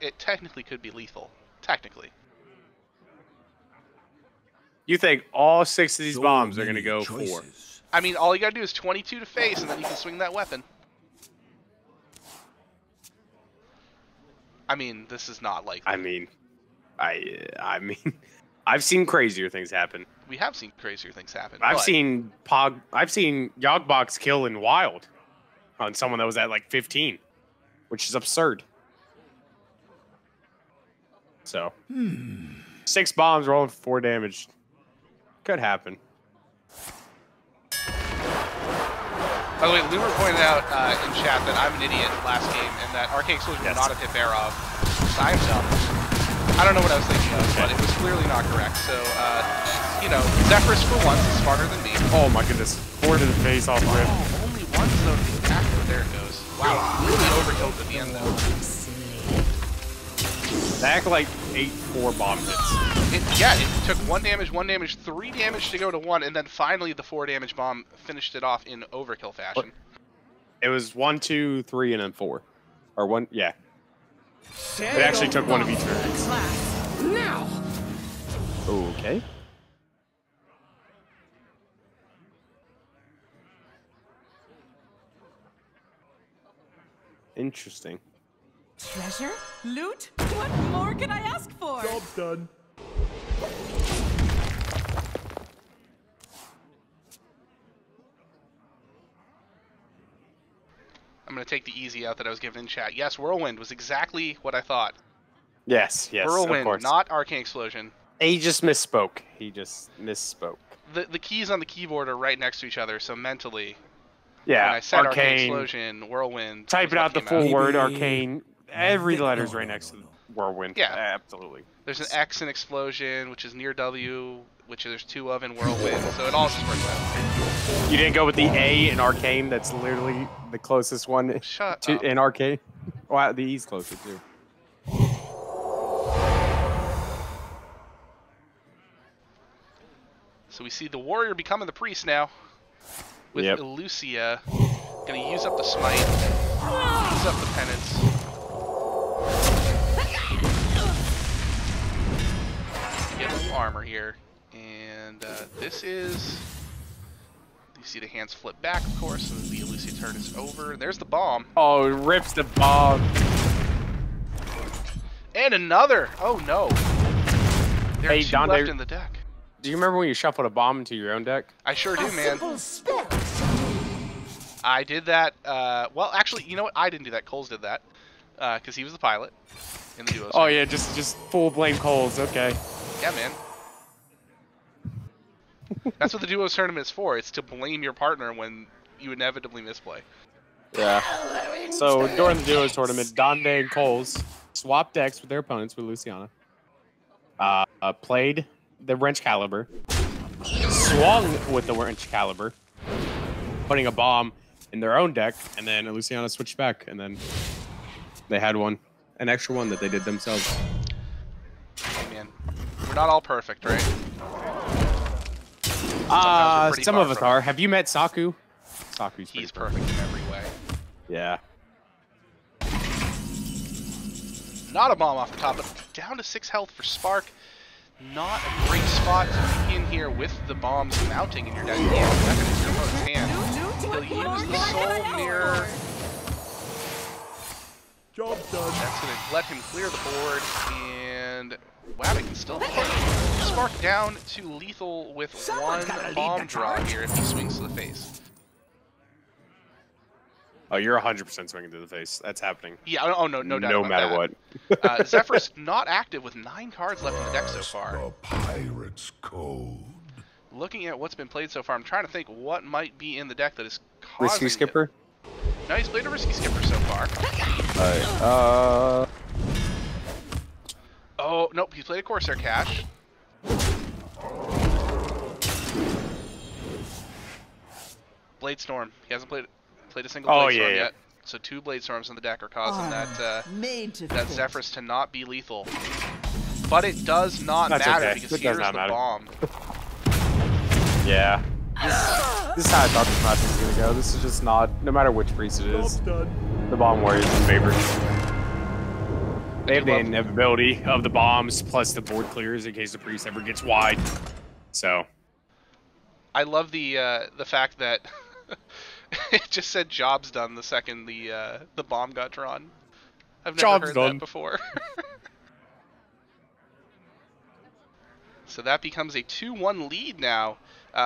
it technically could be lethal. Technically. You think all 6 of these bombs are going to go 4? I mean, all you gotta do is 22 to face, and then you can swing that weapon. I mean, this is not like. I mean, I've seen crazier things happen. We have seen crazier things happen. I've seen Yogbox kill in Wild on someone that was at like 15, which is absurd. So, 6 bombs rolling for 4 damage. Could happen. By the way, Loomer pointed out in chat that I'm an idiot last game and that Arcane Explosion would not have hit Barov. So I'm dumb. I don't know what I was thinking of, but it was clearly not correct. So, you know, Zephyrus for once is smarter than me. Oh my goodness. 4 to the face off rip. Oh, only once though to the attack. There it goes. Wow, really overkilled at the end though. That like 8-4 bomb hits. It took 1 damage, 3 damage to go to 1, and then finally the 4 damage bomb finished it off in overkill fashion. It was 1, 2, 3, and then 4. Or 1, yeah. It actually took 1 of each turn. Now! Okay. Interesting. treasure? Loot? What more can I ask for? Job's done. I'm going to take the easy out that I was given in chat. Yes, Whirlwind was exactly what I thought. Yes, of Whirlwind, course. not Arcane Explosion. He just misspoke. The keys on the keyboard are right next to each other, so mentally, Yeah, When I said arcane arcane. explosion, whirlwind. Type was it what out the came full word, arcane. Every letter's right next to the whirlwind. Yeah. Absolutely. There's an X in explosion, which is near W, which there's 2 of in whirlwind, so it all just works out. You didn't go with the A in arcane. That's literally the closest one Shut to up. in arcane. Well, the E's closer too. So we see the warrior becoming the priest now. With Elucia. Gonna use up the smite. Use up the penance. Get a little armor here. And this is... You see the hands flip back, of course, and the Elucia turn is over. There's the bomb. Oh, it rips the bomb. And another! Oh no. There are Hey, 2 Donde, left in the deck. do you remember when you shuffled a bomb into your own deck? I sure do, man. Simple spell. I did that. Well, actually, you know what? I didn't do that. Coles did that because he was the pilot in the duo. Oh yeah, just full blame Coles. Okay. Yeah, man. That's what the duos tournament is for. It's to blame your partner when you inevitably misplay. Yeah. So during the duos tournament, Donde and Coles swapped decks with their opponents with Luciana. Played the wrench caliber, swung with the wrench caliber, putting a bomb in their own deck, and then Luciana switched back, and then they had an extra one that they did themselves. Hey, man, we're not all perfect, right? Some of us are. Have you met Saku? He's perfect in every way. Yeah. Not a bomb off the top, but down to 6 health for Spark. Not a great spot to begin here with the bombs mounting in your deck. Yeah, weapon in your opponent's hand. He'll use the Soul Mirror. Job done. That's going to let him clear the board, and Wabbit can still put Spark down to lethal with 1 bomb draw here if he swings to the face. Oh, you're 100% swinging to the face. That's happening. Yeah, oh no doubt no about matter that. what. Zephyr's not active with 9 cards left in the deck so far. The pirate's code. Looking at what's been played so far, I'm trying to think what might be in the deck that is causing... Risky Skipper? No, he's played a Risky Skipper so far. Alright, Oh, nope, he's played a Corsair Cache. Blade Storm. He hasn't played a single Blade Storm yet. So 2 Blade Storms in the deck are causing that Zephyrus to not be lethal. But it does not matter because here's the bomb. Yeah. This is how I thought this match was going to go. This is just not, no matter which priest it is, the bomb warrior is in favor. They have the inevitability of the bombs plus the board clears in case the priest ever gets wide. So. I love the fact that it just said "job's done" the second the bomb got drawn. I've never heard that before. So that becomes a 2-1 lead now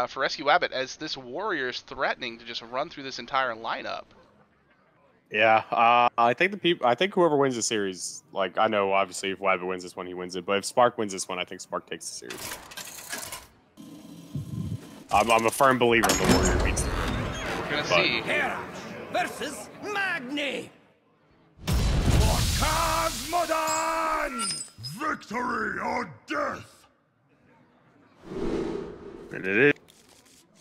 for RescueWabbit as this warrior is threatening to just run through this entire lineup. Yeah, I think whoever wins the series, like I know obviously if Wabbit wins this one, he wins it. But if Spark wins this one, I think Spark takes the series. I'm a firm believer in the warrior beats the room. We're gonna see. Hera versus Magni. For Cosmodon! Victory or death! And it is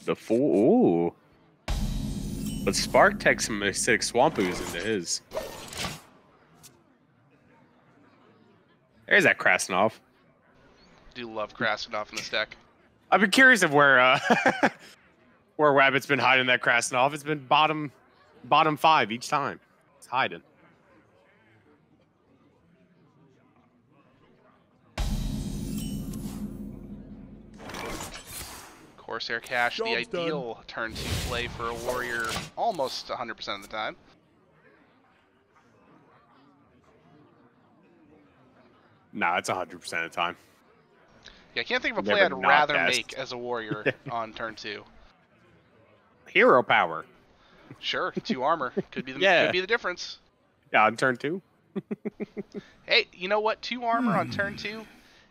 the full. Ooh. But Spark takes some acidic swamp ooze into his. There's that Krasnov. Do love Krasnov in this deck. I've been curious of where where Wabbit's been hiding that Krasnov. It's been bottom 5 each time. It's hiding. Corsair Cache, the ideal turn 2 play for a warrior almost 100% of the time. Nah, it's 100% of the time. Yeah, I can't think of a play I'd rather make as a warrior on turn 2. Hero power. Sure, 2 armor could be the Yeah. could be the difference. Yeah, on turn 2. Hey, you know what? 2 armor on turn 2,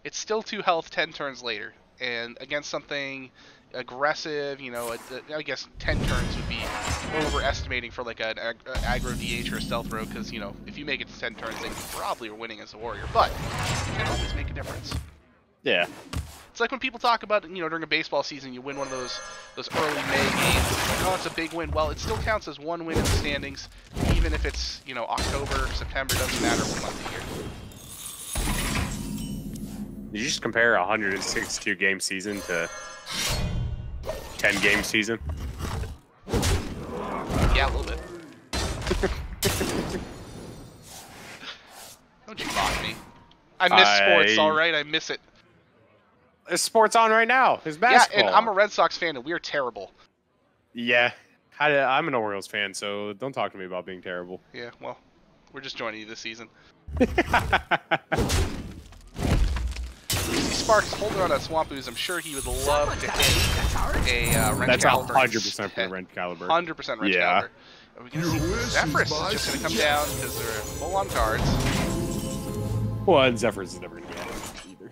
it's still 2 health 10 turns later, and against something aggressive. You know, I guess 10 turns would be overestimating for like an aggro DH or a stealth rogue, because you know if you make it to 10 turns, then you probably are winning as a warrior. But it can always make a difference. Yeah. It's like when people talk about, you know, during a baseball season, you win one of those early May games. Oh, it's a big win. Well, it still counts as one win in the standings, even if it's, you know, October, September. Doesn't matter what month of year. Did you just compare a 162 game season to 10 game season? Yeah, a little bit. Don't you mock me. I miss sports, all right? I miss it. There's sports on right now. There's basketball. Yeah, and I'm a Red Sox fan, and we are terrible. Yeah. I'm an Orioles fan, so don't talk to me about being terrible. Yeah, well, we're just joining you this season. Sparks holding on that Swamp Ooze. I'm sure he would love to hit a Wrench That's Caliber. 100% for the Wrench Caliber. 100% Wrench Caliber. Are we going to see Zephyrus is just going to come down because they're full on cards. Well, and Zephyrus is never going to be happy either.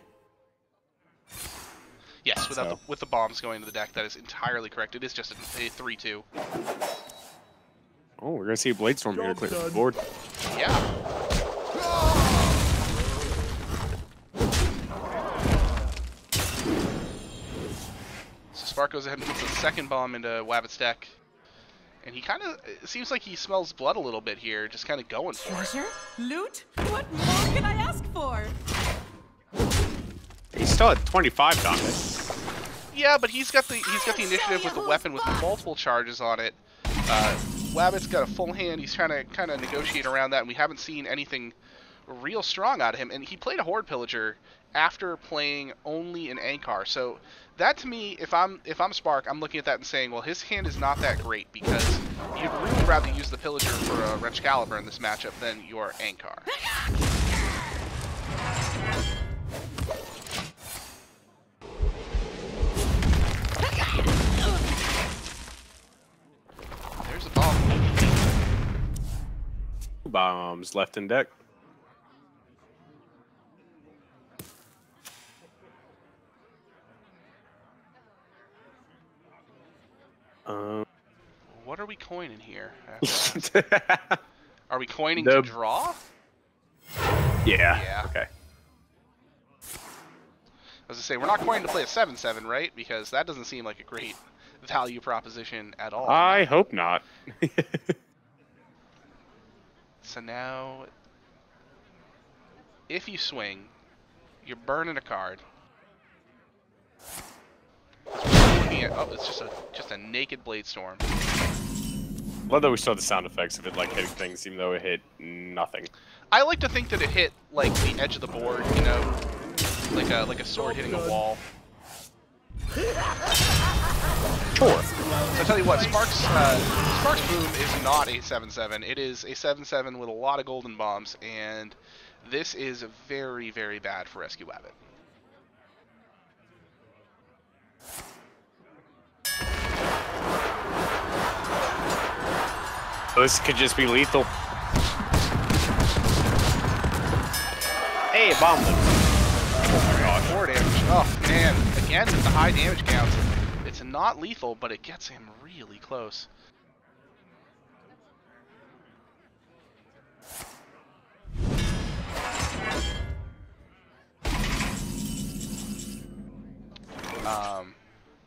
Yes, with the bombs going to the deck, that is entirely correct. It is just a 3-2. Oh, we're going to see a Blade Storm here to clear the board. Yeah. So Spark goes ahead and puts the second bomb into Wabbit's deck. And he kind of, it seems like he smells blood a little bit here, just kind of going for it. Treasure? Loot? What more can I ask for? He's still at 25 Donde. Yeah, but he's got the initiative with the weapon with multiple charges on it. Wabbit's got a full hand. He's trying to kind of negotiate around that, and we haven't seen anything real strong out of him. And he played a Horde Pillager after playing only an Ankar. So that to me, if I'm Spark, I'm looking at that and saying, well, his hand is not that great, because you'd really rather use the Pillager for a Wrench Caliber in this matchup than your Ankar. There's a bomb. 2 bombs left in deck. What are we coining here? Are we coining to draw? Yeah. Okay. I was gonna say, we're not coining to play a 7/7, right? Because that doesn't seem like a great value proposition at all. I hope not. So now, if you swing, you're burning a card. Oh, it's just a naked Blade Storm. Love that we saw the sound effects of it like hitting things, even though it hit nothing. I like to think that it hit like the edge of the board, you know, like a sword hitting a wall. Sure. So I'll tell you what, Spark's Boom is not a 7/7. It is a 7/7 with a lot of golden bombs, and this is very, very bad for RescueWabbit. So this could just be lethal. Hey, it bombed him. Oh my god, 4 damage. Oh man, again with the high damage counts. It's not lethal, but it gets him really close.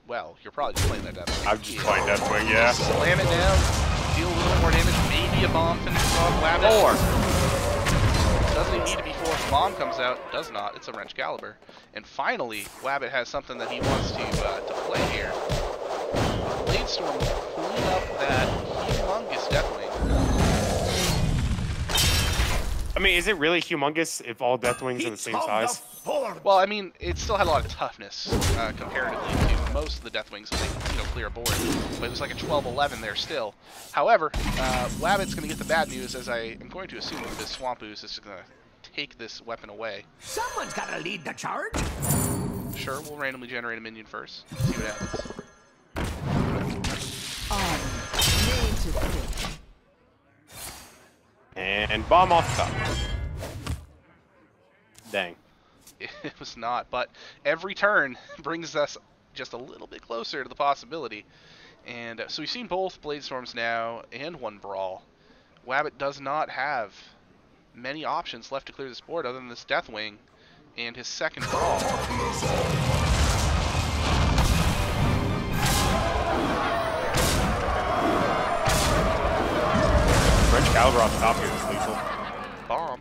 Well, you're probably just playing that Deathwing. I'm just playing Deathwing, yeah. Slam it down, deal a little more damage, maybe a bomb finishes off Wabbit. 4. Doesn't even need to be 4 if the bomb comes out. Does not. It's a Wrench Caliber. And finally, Wabbit has something that he wants to play here. Blade Storm will clean up that humongous Deathwing. I mean, is it really humongous if all Deathwings are the same size? Well, I mean, it still had a lot of toughness comparatively to most of the Deathwings when they, clear a board. But it was like a 12-11 there still. However, Wabbit's going to get the bad news, as I am going to assume that this Swamp Ooze is going to take this weapon away. Someone's gotta lead the charge. Sure, we'll randomly generate a minion first. See what happens. And bomb off the top. Dang. It was not, but every turn brings us just a little bit closer to the possibility. And so we've seen both Blade Storms now and one Brawl. Wabbit does not have many options left to clear this board other than this Deathwing and his second Brawl. French Caliber on top here is lethal. Bomb.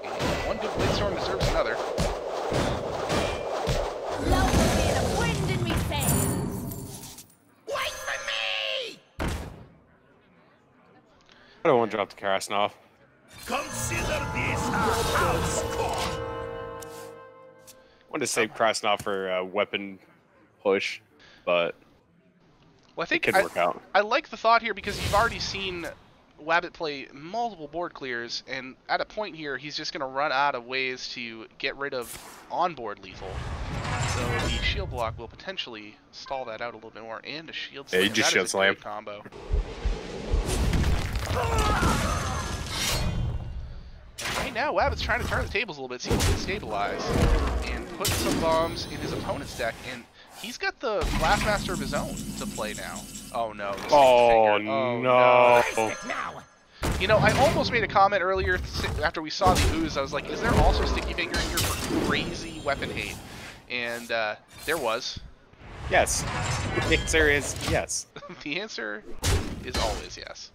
And one good Blade Storm deserves another. I don't want to drop the Krasnov. Consider this a house call. Wanted to save Krasnov for a weapon push, but Well, I think it could work out. I like the thought here because you've already seen Wabbit play multiple board clears, and at a point here, he's just going to run out of ways to get rid of onboard lethal. So the shield block will potentially stall that out a little bit more, and a shield slam. Yeah, you just That shield is a great slam. combo. And right now, Wabbit's trying to turn the tables a little bit, see if he can stabilize, and put some bombs in his opponent's deck, and he's got the Blastmaster of his own to play now. Oh no. Oh, no. Now. You know, I almost made a comment earlier after we saw the ooze. I was like, is there also Sticky Finger in here for crazy weapon hate? And there was. Yes. The answer is yes. The answer is always yes.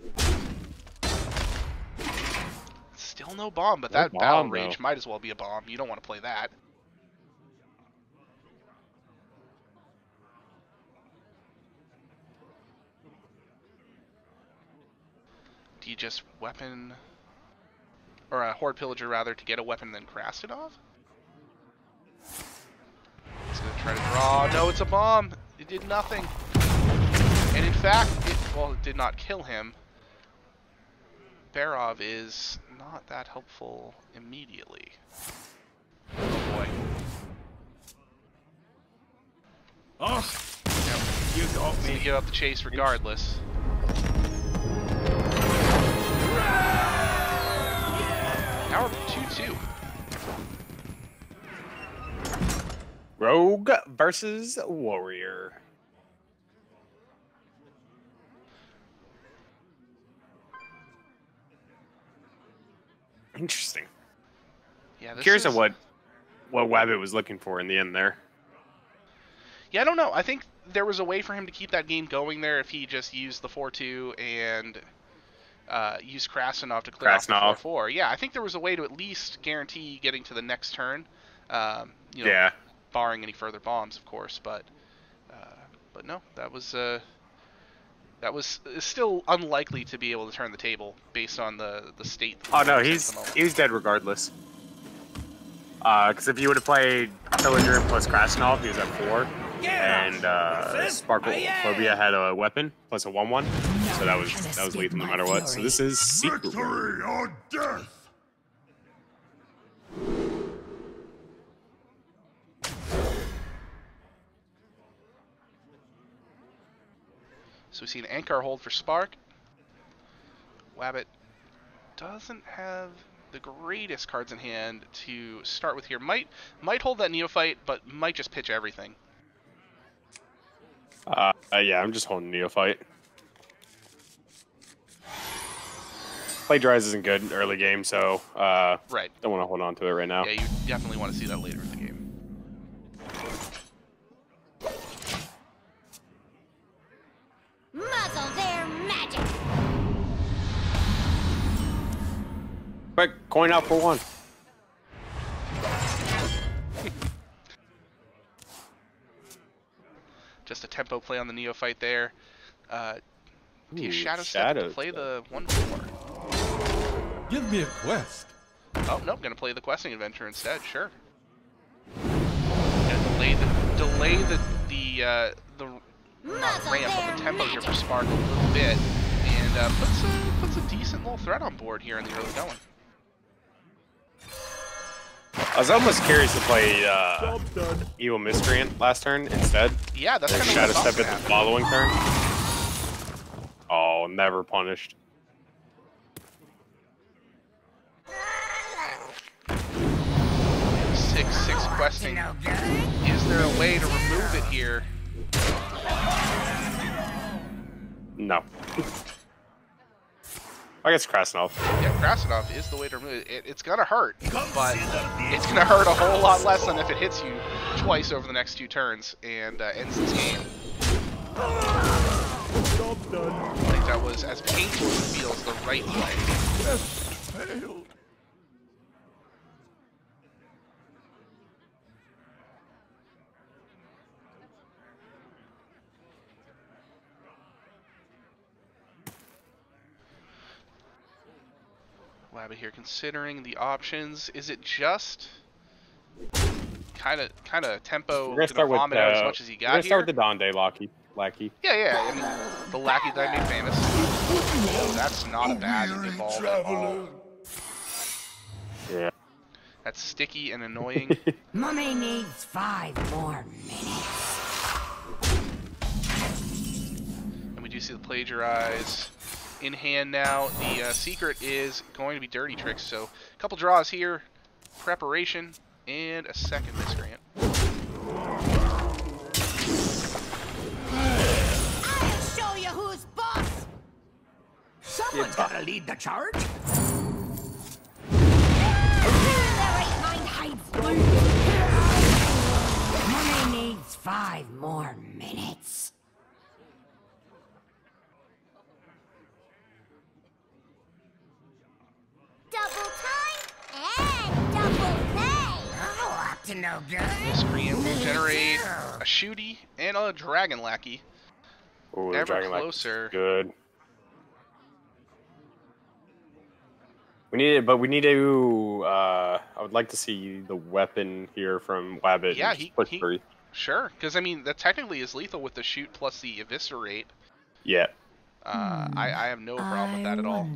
Still no bomb, but No that battle bomb, rage though. might as well be a bomb. You don't want to play that. Do you just weapon, or a Horde Pillager rather, to get a weapon and then cast it off? He's gonna try to draw. No, it's a bomb. It did nothing. And in fact, it did not kill him. Barov is not that helpful immediately. Oh boy. Oh, Yep. you got He's gonna me. give up the chase regardless. Now we're 2-2. Rogue versus Warrior. Interesting. Yeah, this Curious is, of what Wabbit was looking for in the end there. Yeah, I don't know. I think there was a way for him to keep that game going there if he just used the 4-2 and used Krasnov to clear off the Krasnov. 4-4. Yeah, I think there was a way to at least guarantee getting to the next turn. You know, Yeah. barring any further bombs, of course. But no, that was still unlikely to be able to turn the table based on the state. Oh no, at he's the moment. dead regardless. Because if you would have played Pillager plus Krasnov, he was at 4. And Sparkalaphobia had a weapon plus a 1/1, so that was lethal no matter what. So this is secret. Victory or death! So we see an Ankar hold for Spark. Wabbit doesn't have the greatest cards in hand to start with here. Might hold that Neophyte, but might just pitch everything. Yeah, I'm just holding Neophyte. Plagiarize isn't good early game, so Right. don't want to hold on to it right now. Yeah, you definitely want to see that later in the game. Muzzle their magic. Quick, coin out for 1. Just a tempo play on the Neophyte there. Do you Ooh, Shadow Step to Shadow play Step. the 1/4? Give me a quest. Oh, nope, gonna play the Questing Adventure instead, sure. Gonna delay the not ramp, but the tempo here for Spark a little bit, and puts a decent little threat on board here in the early going. I was almost curious to play Job done. Evil Miscreant last turn instead. Yeah, that's And kind of Shadow what I thought Step was at the gonna happen. following turn. Oh, never punished. pick 6 questing. Is there a way to remove it here? No. I guess Krasinov. Yeah, Krasinov is the way to remove it. It's gonna hurt, but it's gonna hurt a whole lot less than if it hits you twice over the next 2 turns and ends this game. I think that was, as painful as it feels, the right play. Wabbit here considering the options. Is it just kind of tempo We're gonna start with vomit out as much as he got here? We're gonna start with the Donde lackey. Yeah. I mean, the lackey that I made famous. Oh, that's not a bad evolve at all. Yeah. That's sticky and annoying. Mummy needs 5 more minutes. And we do see the plagiarize in hand now. The secret is going to be dirty tricks. So a couple draws here, preparation, and a second miscreant. I'll show you who's boss. Someone's gotta lead the charge. Mummy needs 5 more minutes. Double time and double pay. Oh, up to no good. Miscreant will generate a shooty and a dragon lackey. Ooh, the Ever Dragon Lackey's closer. good. We need it, but we need to. I would like to see the weapon here from Wabbit. Yeah, he push through. Sure, because I mean that technically is lethal with the shoot plus the eviscerate. Yeah. I have no problem with that at all.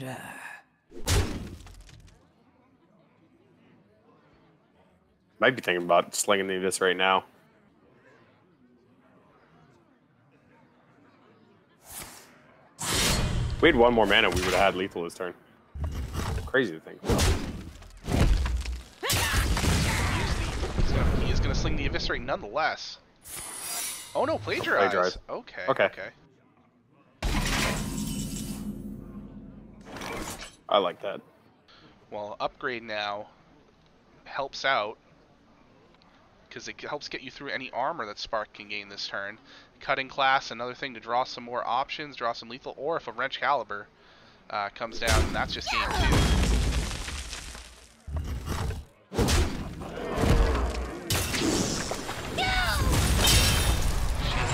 Might be thinking about slinging the Abyss right now. If we had 1 more mana, we would have had lethal this turn. Crazy to think about. He is going to sling the eviscerate nonetheless. Oh no, plagiarize. Plagiarize. Okay. I like that. Well, upgrade now helps out because it helps get you through any armor that Spark can gain this turn. Cutting class, another thing to draw some more options, draw some lethal, or if a wrench caliber comes down, then that's just game 2.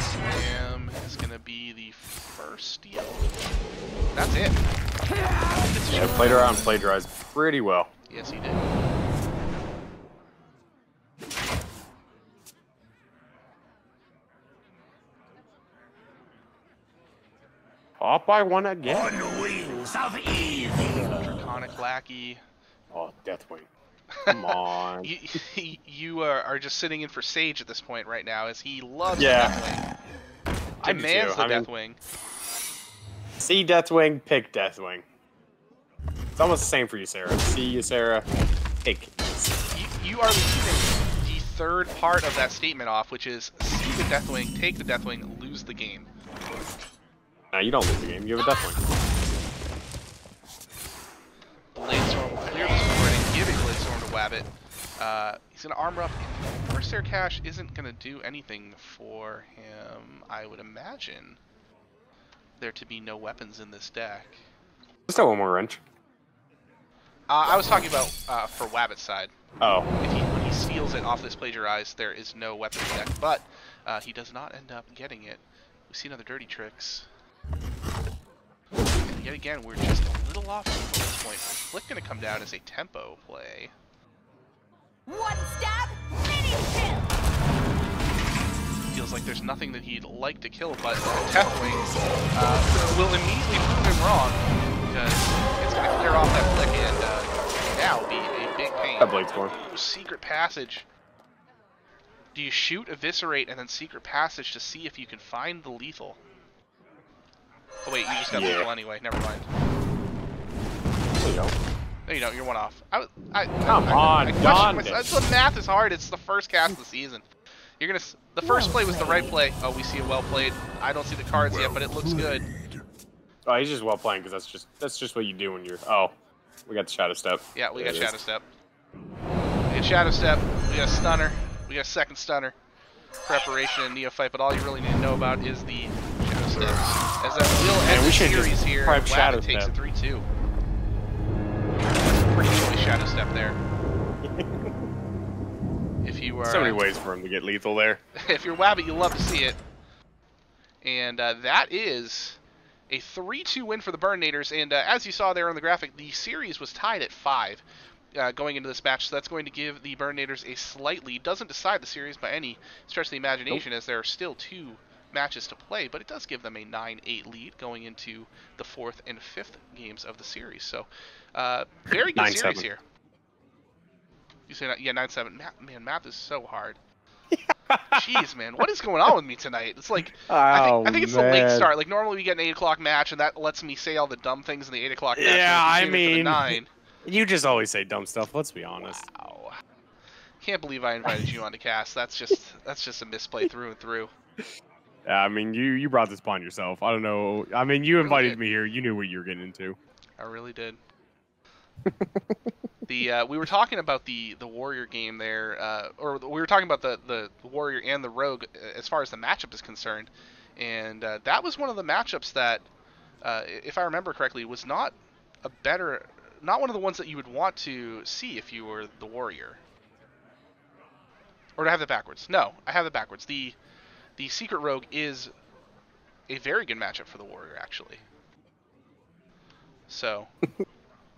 Slam is going to be the first steal. That's it. Yeah, played around, plagiarized pretty well. Yes, he did. Off by 1 again. On the wings of evil. Draconic Lackey. Oh, Deathwing. Come on. You are just sitting in for Sage at this point right now, as he loves Yeah. the Deathwing. I do Demands too. the I mean, Deathwing. See Deathwing, pick Deathwing. It's almost the same for you, Sarah. See you, Sarah. Pick. You are leaving the third part of that statement off, which is see the Deathwing, take the Deathwing, lose the game. No, you don't lose the game. You have a Deathwing. Bladestorm will clear this board and give a Bladestorm to Wabbit. He's going to armor up. Corsair Cache isn't going to do anything for him, I would imagine. There to be no weapons in this deck. Just have 1 more wrench. I was talking about for Wabbit's side. Oh. When he steals it off this plagiarize, there is no weapon in the deck, but he does not end up getting it. We see another dirty tricks. And yet again, we're just a little off tempo at this point. Flick going to come down as a tempo play. 1 stab, mini kill. Feels like there's nothing that he'd like to kill, but Deathwing will immediately prove him wrong, because it's going to clear off that Flick and now be a big pain. That Bladestorm. Ooh, Secret Passage. Do you shoot, eviscerate, and then Secret Passage to see if you can find the lethal? Oh wait, you just got lethal anyway, never mind. There you go. No, you don't. You're one off. Come on, Donde. That's what math is hard. It's the first cast of the season. You're gonna. The first play was the right play. Oh, we see it well played. I don't see the cards yet, but it looks good. Oh, he's just well playing because that's just what you do when you're. Oh, we got the shadow step. Yeah, we got shadow step. We got shadow step. We got a stunner. We got a second stunner. Preparation and neophyte, but all you really need to know about is the shadow step. As that will end the series here. Wabbit takes a 3-2. Pretty choice shadow step there. If you are so many ways for him to get lethal there. If you're Wabbit, you'll love to see it. And that is a 3-2 win for the Burninators. And as you saw there on the graphic, the series was tied at 5 going into this match. So that's going to give the Burninators a slight lead. Doesn't decide the series by any stretch of the imagination, as there are still 2 matches to play, but it does give them a 9-8 lead going into the 4th and 5th games of the series. So very good series here. You say that? Yeah, 9-7. Man, math is so hard. Jeez, man, what is going on with me tonight? It's like I think it's the late start. Like normally we get an 8 o'clock match, and that lets me say all the dumb things in the 8 o'clock match. Yeah, I mean, 9. You just always say dumb stuff. Let's be honest. Wow. Can't believe I invited you on to cast. That's just a misplay through and through. Yeah, I mean, you brought this upon yourself. I don't know. I mean, you invited me here. You knew what you were getting into. I really did. We were talking about the warrior game there, or we were talking about the warrior and the rogue as far as the matchup is concerned, and that was one of the matchups that, if I remember correctly, was not one of the ones that you would want to see if you were the warrior. Or do I have that backwards? No, I have it backwards. The secret rogue is a very good matchup for the warrior, actually. So.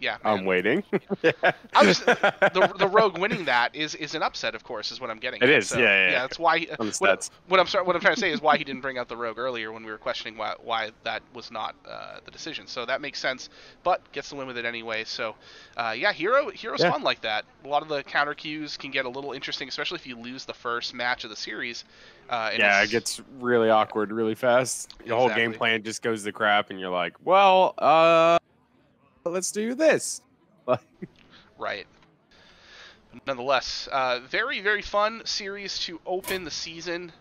Yeah, man. I'm waiting. The rogue winning that is an upset, of course, is what I'm getting. It at. is, So, yeah. That's why. What I'm trying to say is why he didn't bring out the rogue earlier when we were questioning why that was not the decision. So that makes sense, but gets the win with it anyway. So, yeah, hero's fun like that. A lot of the counter cues can get a little interesting, especially if you lose the first match of the series. Yeah, it gets really awkward really fast. The whole game plan just goes to crap, and you're like, well, let's do this. Right. Nonetheless, very, very fun series to open the season.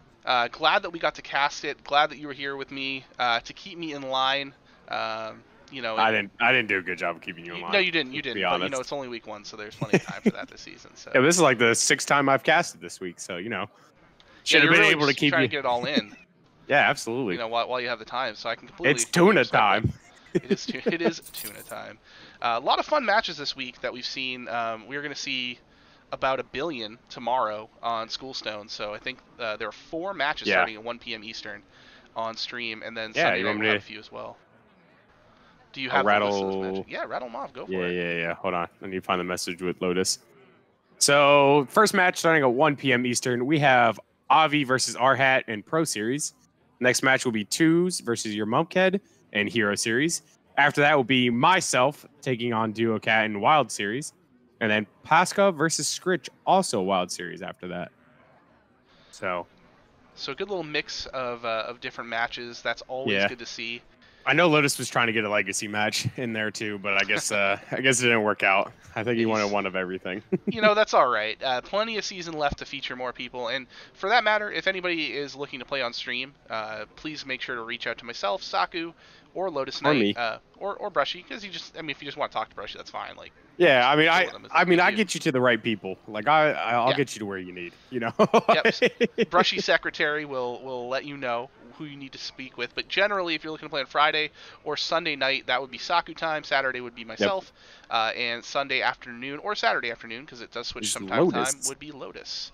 Glad that we got to cast it. Glad that you were here with me to keep me in line. You know, I didn't do a good job of keeping you in line. No, you didn't. You didn't. But, you know, it's only week 1, so there's plenty of time for that this season. So. Yeah, this is like the 6th time I've casted this week, so you know, should have been really able to keep trying you. to get it all in. Yeah, absolutely. You know, while you have the time, so I can completely. It's tuna time. It is tuna time. A lot of fun matches this week that we've seen. We're going to see about 1 billion tomorrow on Schoolstone. So I think there are 4 matches starting at 1 p.m. Eastern on stream, and then Sunday night we'll have a few as well. Do you have the list of those matches? Yeah, rattle them off. Go for it. Yeah. Hold on. I need to find the message with Lotus. So first match starting at 1 p.m. Eastern, we have Avi versus Arhat in Pro Series. Next match will be Twos versus your Mumpkhead in Hero Series. After that will be myself taking on Duo Cat in Wild Series. And then Pasca versus Scritch, also Wild Series after that. So a good little mix of different matches. That's always good to see. I know Lotus was trying to get a legacy match in there too, but I guess it didn't work out. I think he wanted one of everything. You know, that's all right. Plenty of season left to feature more people, and for that matter, if anybody is looking to play on stream, please make sure to reach out to myself, Saku, or Lotus Knight, or Brushy, because if you just want to talk to Brushy, that's fine. Like, yeah, I get you to the right people. Like I'll get you to where you need. You know. Yep. Brushy secretary will let you know who you need to speak with, but generally, if you're looking to play on Friday or Sunday night, that would be Saku time. Saturday would be myself, and Sunday afternoon or Saturday afternoon, because it does switch sometimes. Time would be Lotus.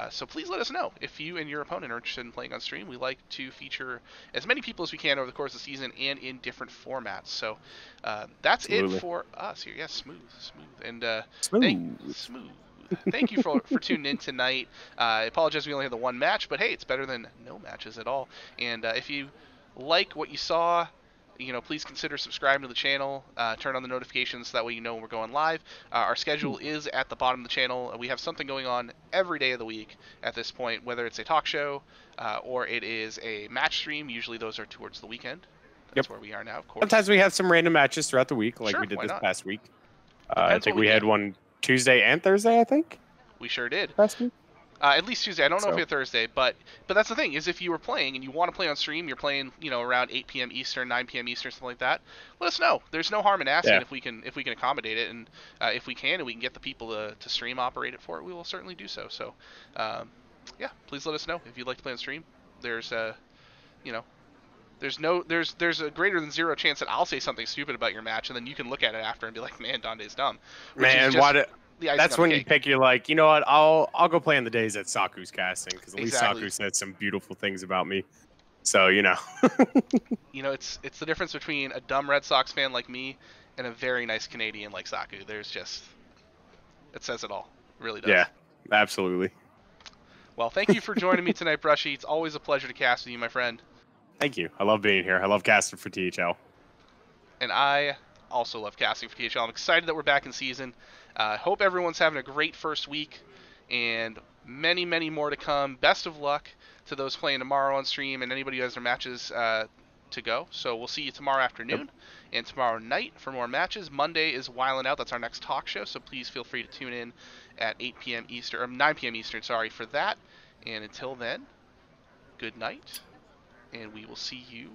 So please let us know if you and your opponent are interested in playing on stream. We like to feature as many people as we can over the course of the season and in different formats. So that's it for us here. Yes, smooth, and smooth. Thank you for tuning in tonight. I apologize we only had the 1 match, but hey, it's better than no matches at all. And if you like what you saw, please consider subscribing to the channel. Turn on the notifications so that way you know when we're going live. Our schedule is at the bottom of the channel. We have something going on every day of the week at this point, whether it's a talk show or it is a match stream. Usually those are towards the weekend. That's where we are now, of course. Sometimes we have some random matches throughout the week, like we did this past week. I think we had one Tuesday and Thursday, I think. We sure did. Last week. At least Tuesday. I don't know if So- we had Thursday, but that's the thing is if you were playing and you want to play on stream, you're playing around 8 p.m. Eastern, 9 p.m. Eastern, something like that. Let us know. There's no harm in asking Yeah. if we can accommodate it, and if we can and we can get the people to stream operate it for it, we will certainly do so. So, yeah, please let us know if you'd like to play on stream. There's there's a greater than zero chance that I'll say something stupid about your match, and then you can look at it after and be like, man, Donde's dumb. Which is Man, just why? the icing That's on the when you cake. pick. You're like, you know what? I'll go play on the days that Saku's casting because at least Exactly. Saku said some beautiful things about me. So It's the difference between a dumb Red Sox fan like me and a very nice Canadian like Saku. It says it all. It really does. Yeah, absolutely. Well, thank you for joining me tonight, Brushy. It's always a pleasure to cast with you, my friend. Thank you. I love being here. I love casting for THL. And I also love casting for THL. I'm excited that we're back in season. Hope everyone's having a great first week, and many, many more to come. Best of luck to those playing tomorrow on stream and anybody who has their matches to go. So we'll see you tomorrow afternoon and tomorrow night for more matches. Monday is Wildin' Out. That's our next talk show, so please feel free to tune in at 8 p.m. Eastern, or 9 p.m. Eastern, for that. And until then, good night, and we will see you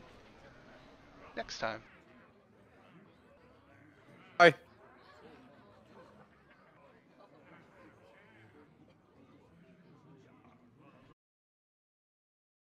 next time. Bye.